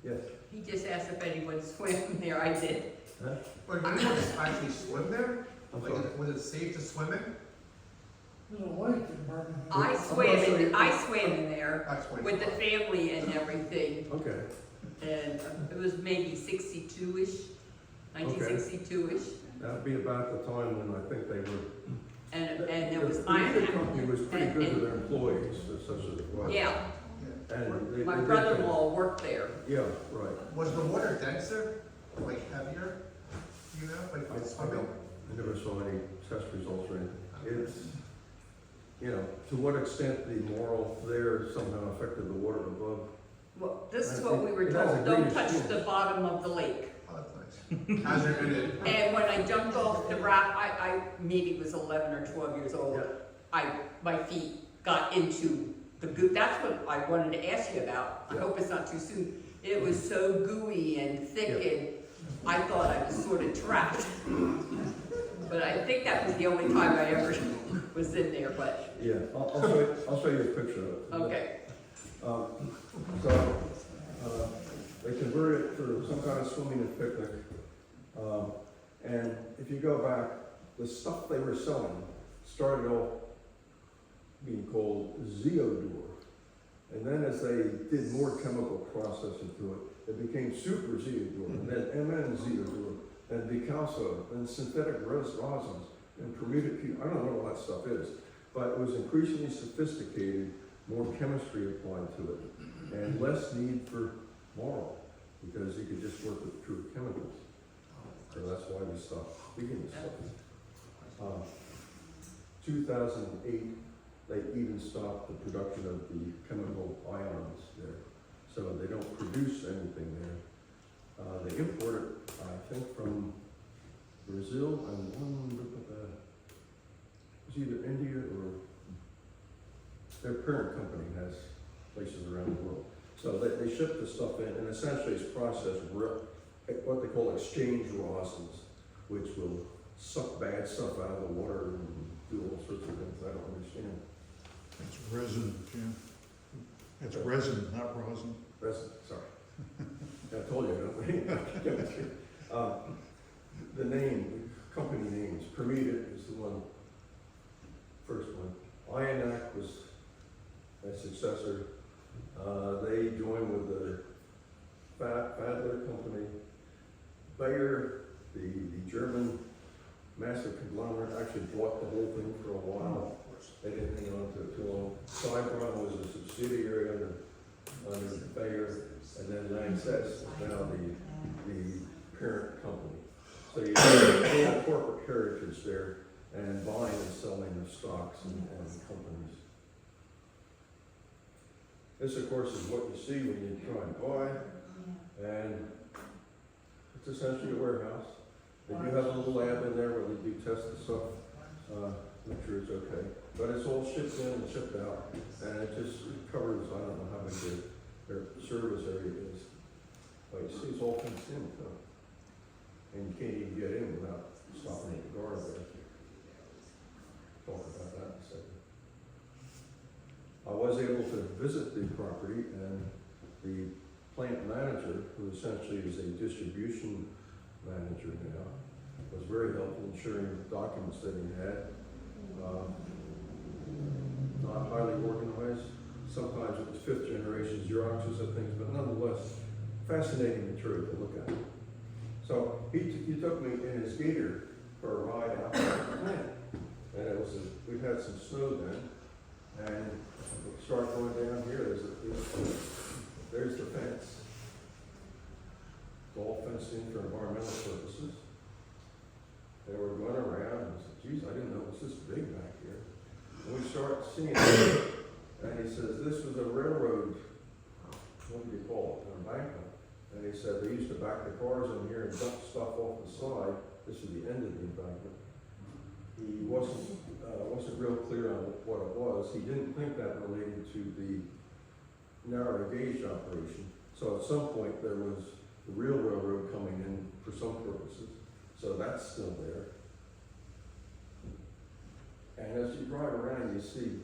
Yes. He just asked if anyone swam there, I did. Huh? Wait, did anyone actually swim there? I'm Like, sorry. was it safe to swim in? There's a lake in Birmingham. I swam in there That's what with the family and everything, Okay. and it was maybe 62-ish, 1962-ish, That'd be about the time when I think they were. and there was The iron. meter company was pretty and- good and- to their employees, such as it was. Yeah, And they my did brother-in-law worked there. things. Yeah, right. Was the water denser, like heavier? You know, like I swimming? never saw any test results or anything. It's, you know, to what extent the Marl there somehow affected the water above. Well, this is what we were It has a told, don't greenish touch skin. the bottom of the lake. Oh, that's nice. Hazarded it. And when I jumped off the raft, I maybe was 11 or 12 years old. My feet got into the goo. That's what I wanted to ask you about. I Yeah. hope it's not too soon. It was so gooey and thick, and I thought I was sort of trapped. But I think that was the only time I ever was in there, but, Yeah, I'll show you a picture of it. okay. They converted it for some kind of swimming and picnic. And if you go back, the stuff they were selling started off being called Zeodor. And then as they did more chemical processing to it, it became Super Zeodor, and then MN Zeodor, and Vicalso, and synthetic resins, and Permuted. I don't know what that stuff is, but it was increasingly sophisticated, more chemistry applied to it, and less need for Marl, because you could just work with pure chemicals. So that's why we stopped digging this stuff. 2008, they even stopped the production of the chemical ions there. So they don't produce anything there. They import it, I think, from Brazil and it's either India or their parent company has places around the world. So they ship the stuff in, and essentially it's processed what they call exchange rosins, which will suck bad stuff out of the water and do all sorts of things I don't understand. It's resin, Jim. It's resin, not rosin. Resin, sorry. I told you, I don't chemistry. The name, the company names, Permita is the one, first one. Ionac was a successor. They joined with the Fadler company. Bayer, the German massive conglomerate, actually bought the whole thing for a while. They didn't hang on to it too long. Cybron was a subsidiary under Bayer, and then Lanxess is now the parent company. So you have a corporate heritage there, and buying and selling of stocks and companies. This, of course, is what you see when you try and buy, and it's essentially a warehouse. They do have a little lab in there where they do test the stuff, make sure it's okay. But it's all shipped in and shipped out, and it just covers, I don't know how big their service area is. But you see, it's all fenced in, so. And you can't even get in without stopping at the guard there. Talk about that in a second. I was able to visit the property, and the plant manager, who essentially is a distribution manager now, was very helpful in sharing the documents that he had. Not highly organized. Sometimes it was fifth generation Xeroxes of things, but nonetheless, fascinating material to look at. So he took me in his gator for a ride out to the plant. And it was, we had some snow then, and we start going down here, there's the fence. It's all fenced in for environmental purposes. They were going around, and I said, geez, I didn't know it was this big back here. And we start seeing it, and he says, this was a railroad, what do you call it, an embankment. And he said they used to back the cars in here and dump stuff off the side. This is the end of the embankment. He wasn't real clear on what it was. He didn't think that related to the narrow gauge operation. So at some point there was the real railroad coming in for some purposes. So that's still there. And as you drive around, you see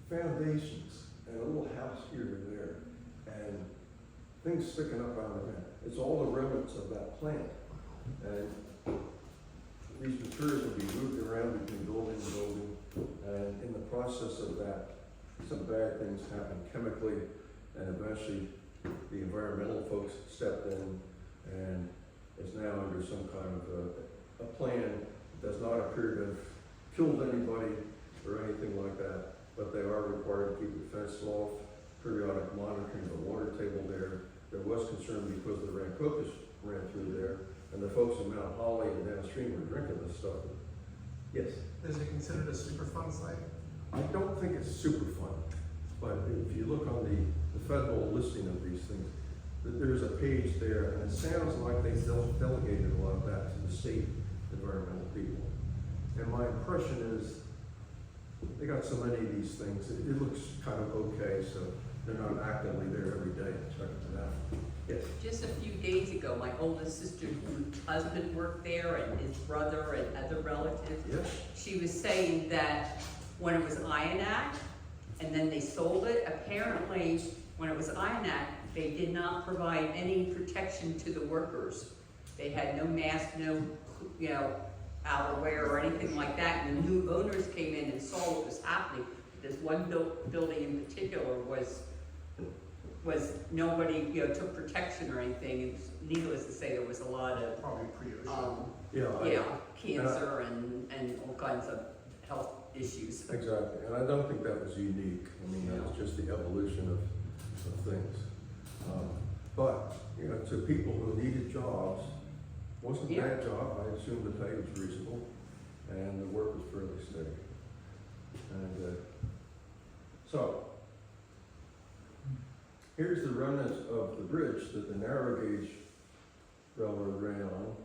foundations and a little house here and there, and things sticking up out of that. It's all the remnants of that plant. And these materials will be moved around between building and building. And in the process of that, some bad things happen chemically, and eventually the environmental folks stepped in and is now under some kind of a plan that does not appear to have killed anybody or anything like that, but they are required to keep it fenced off, periodic monitoring of the water table there. There was concern because the Rancocas ran through there, and the folks in Mount Holly and downstream were drinking this stuff. Yes? Is it considered a Superfund site? I don't think it's super fun, but if you look on the federal listing of these things, there's a page there, and it sounds like they delegated a lot of that to the state environmental people. And my impression is they got so many of these things, it looks kind of okay, so they're not actively there every day checking it out. Yes? Just a few days ago, my oldest sister's husband worked there, and his brother and other relatives. Yes? She was saying that when it was Ionac, and then they sold it, apparently, when it was Ionac, they did not provide any protection to the workers. They had no mask, no, outerwear or anything like that, and the new owners came in and saw what was happening. This one building in particular was nobody, took protection or anything, and needless to say, there was a lot of, Probably pre-ocean. cancer and all kinds of health issues. Exactly, and I don't think that was unique. I mean, that was just the evolution of things. But, to people who needed jobs, wasn't a bad job. I assume the pay was reasonable, and the work was fairly steady. And so, here's the remnants of the bridge that the narrow gauge railroad ran on,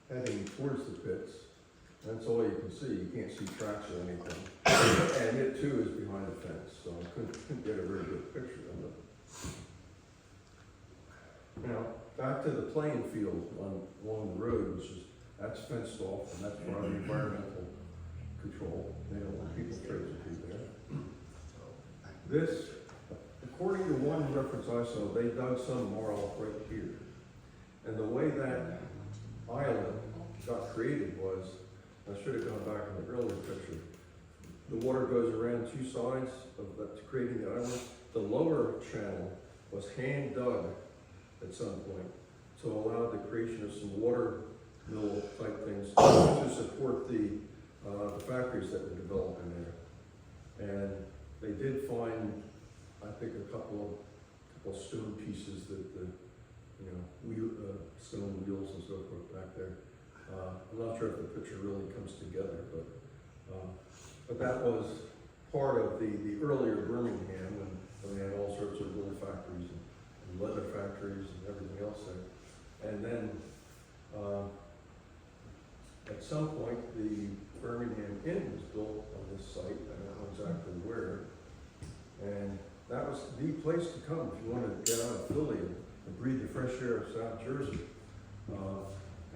heading towards the pits. That's all you can see. You can't see tracks or anything. And it too is behind the fence, so I couldn't get a very good picture of it. Now, back to the playing field along the road, which is That's fenced off, and that's part of the environmental control. They don't want people traipsing through there. This, according to one reference I saw, they dug some marl right here. And the way that island got created was, I should have gone back in the earlier picture. The water goes around two sides of that, creating the island. The lower channel was hand dug at some point to allow the creation of some water mill type things to support the factories that were developing there. And they did find, I think, a couple of stone pieces that stone wheels and so forth back there. I'm not sure if the picture really comes together, but that was part of the earlier Birmingham, when they had all sorts of little factories and leather factories and everything else there. And then at some point, the Birmingham Inn was built on this site. I don't know exactly where. And that was the place to come if you wanted to get out of Philly and breathe the fresh air of South Jersey.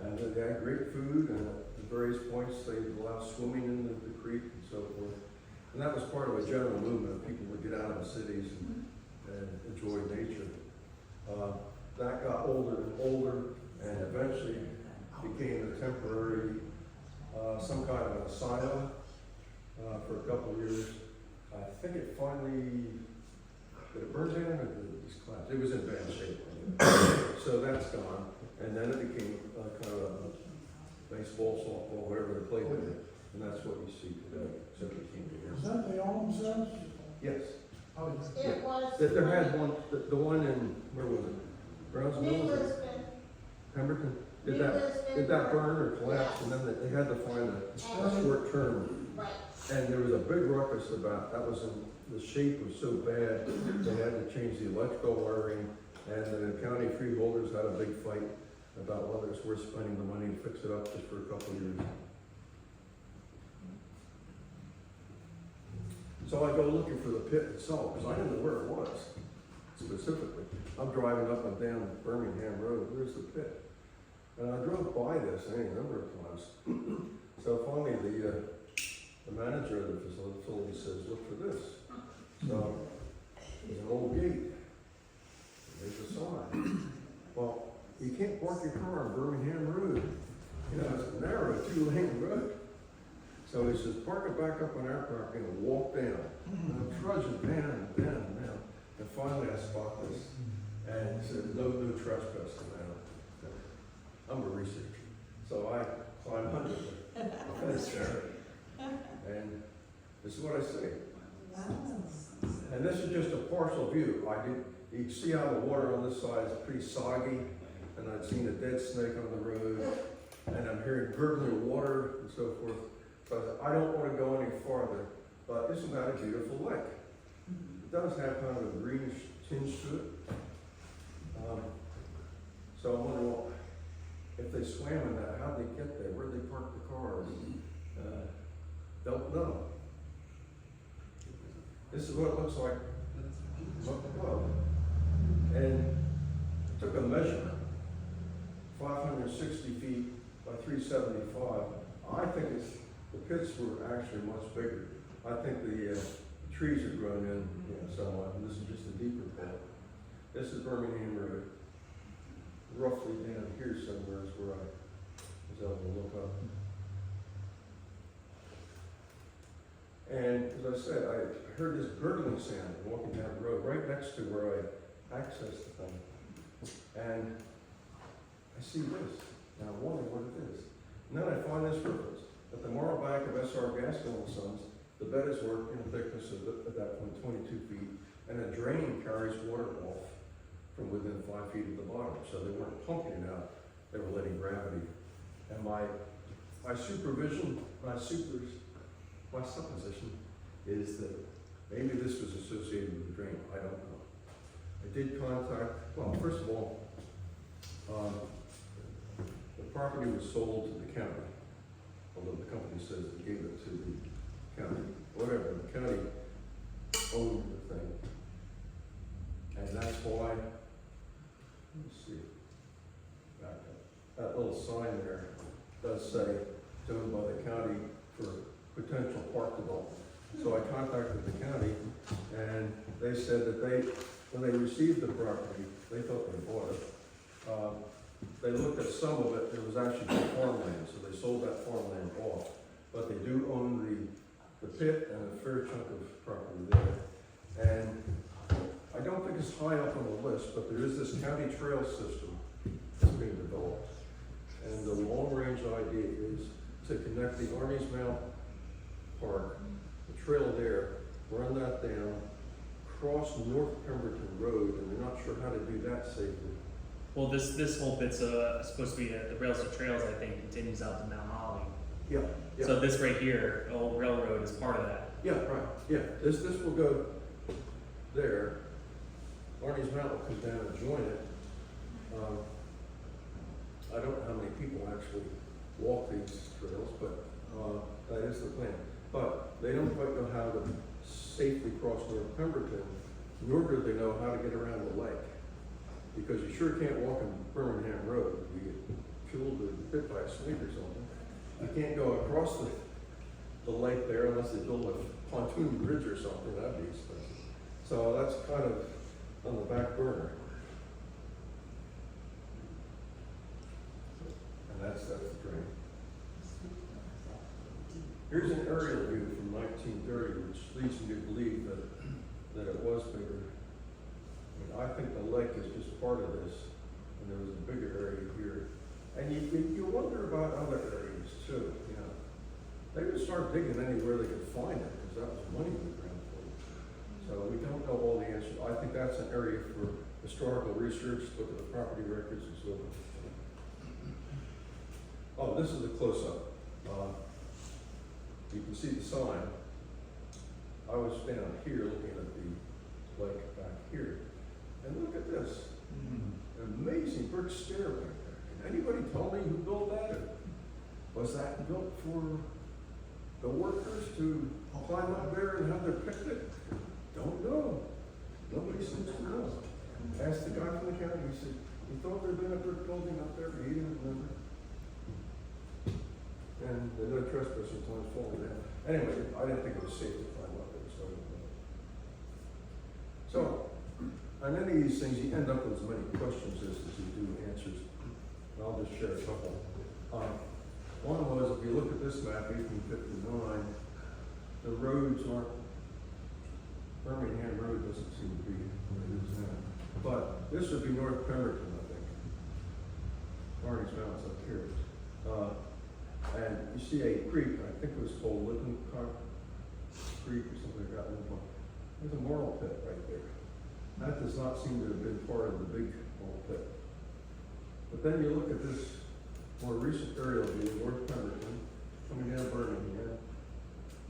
And they had great food, and at various points they allowed swimming in the creek and so forth. And that was part of a general movement. People would get out of the cities and enjoy nature. That got older and older, and eventually became a temporary, some kind of an asylum for a couple of years. I think it finally, did it burn down or did it just collapse? It was in bad shape. So that's gone. And then it became kind of a baseball, softball, whatever they played with it. And that's what you see today, except it came to here. Is that the Alms House? Yes. Oh, It was. There had one, the one in, where was it? Browns New Mills? Lisbon. Pemberton? Did New that Lisbon. burn or collapse? And then they had to find a short term. Right. And there was a big ruckus about, that was in, the shape was so bad, they had to change the electrical wiring. And the county freeholders had a big fight about whether it's worth spending the money to fix it up just for a couple of years. So I go looking for the pit itself, because I didn't know where it was, specifically. I'm driving up and down Birmingham Road, where's the pit? And I drove by this any number of times. So finally, the manager of the facility says, look for this. So, there's an old gate. There's a sign. Well, you can't park your car on Birmingham Road. You know, it's a narrow 2-lane road. So he says, park it back up on our property and walk down. And I'm trudging down and down and down. And finally I spot this. And it says, no trespassing now. I'm a researcher. So I climb under the fence there. And this is what I see. And this is just a partial view. You can see how the water on this side is pretty soggy. And I've seen a dead snake on the road. And I'm hearing gurgling water and so forth. So I said, I don't want to go any farther, but isn't that a beautiful lake? It does have kind of a greenish tinge to it. So I wonder, well, if they swam in that, how'd they get there? Where'd they park the cars? Don't know. This is what it looks like up above. And I took a measurement, 560 feet by 375. I think the pits were actually much bigger. I think the trees are grown in somewhat, and this is just a deeper pit. This is Birmingham Road. Roughly down here somewhere is where I was able to look up. And as I said, I heard this gurgling sound walking down the road right next to where I accessed the thing. And I see this, and I wonder what it is. And then I find this reference. At the Marl back of S.R. Gaskell and Sons, the bed is worked in a thickness of, at that point, 22 feet, and a drain carries water off from within 5 feet of the bottom. So they weren't pumping it out, they were letting gravity. And my supposition is that maybe this was associated with the drain. I don't know. I did contact, well, first of all, the property was sold to the county, although the company says they gave it to the county. Whatever, the county owned the thing. And that's why, let's see, back up. That little sign there does say it's owned by the county for potential park development. So I contacted the county, and they said that when they received the property, they thought they bought it. They looked at some of it, it was actually farmland, so they sold that farmland off. But they do own the pit and a fair chunk of property there. And I don't think it's high up on the list, but there is this county trail system that's being developed. And the long-range idea is to connect the Armies Mount Park, the trail there, run that down, cross North Pemberton Road, and they're not sure how to do that safely. Well, this whole bit's supposed to be, the Rails to Trails, I think, continues out to Mount Holly. Yeah, yeah. So this right here, the old railroad, is part of that. Yeah, right, yeah, this will go there. Arnie's Mount will come down and join it. I don't know how many people actually walk these trails, but, that is the plan. But they don't quite know how to safely cross North Pemberton, nor do they know how to get around the lake. Because you sure can't walk on Birmingham Road, you get killed or hit by a snake or something. You can't go across the lake there unless they build a pontoon bridge or something, that'd be expensive. So that's kind of on the back burner. And that's the drain. Here's an aerial view from 1930, which leads me to believe that it was bigger. I think the lake is just part of this, and there was a bigger area here. And you wonder about other areas too, you know. They would start digging anywhere they could find it, because that was money in the ground for them. So we don't know all the answers. I think that's an area for historical research, look at the property records and so forth. Oh, this is a close-up. You can see the sign. I was down here looking at the lake back here. And look at this. Amazing brick stair back there. Can anybody tell me who built that? Was that built for the workers to climb up there and have their picnic? Don't know. Nobody seems to know. Asked the guy from the county, he said, he thought there'd been a brick building up there, but he didn't remember. And the no trespassing signs falling down. Anyway, I didn't think it was safe to climb up there, so I didn't know. So, on any of these things, you end up with as many questions as you do answers. And I'll just share a couple. One was, if you look at this map, 1859, the roads aren't, Birmingham Road doesn't seem to be what it is now. But this would be North Pemberton, I think. Arnie's Mount's up here. And you see a creek, I think it was called Littencock Creek or something like that. There's a Marl pit right there. That does not seem to have been part of the big Marl pit. But then you look at this more recent aerial view, North Pemberton, coming down Birmingham,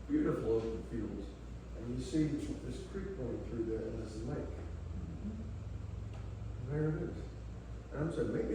beautiful open fields. And you see this creek going through there, and there's a lake. And there it is. And I'm saying, maybe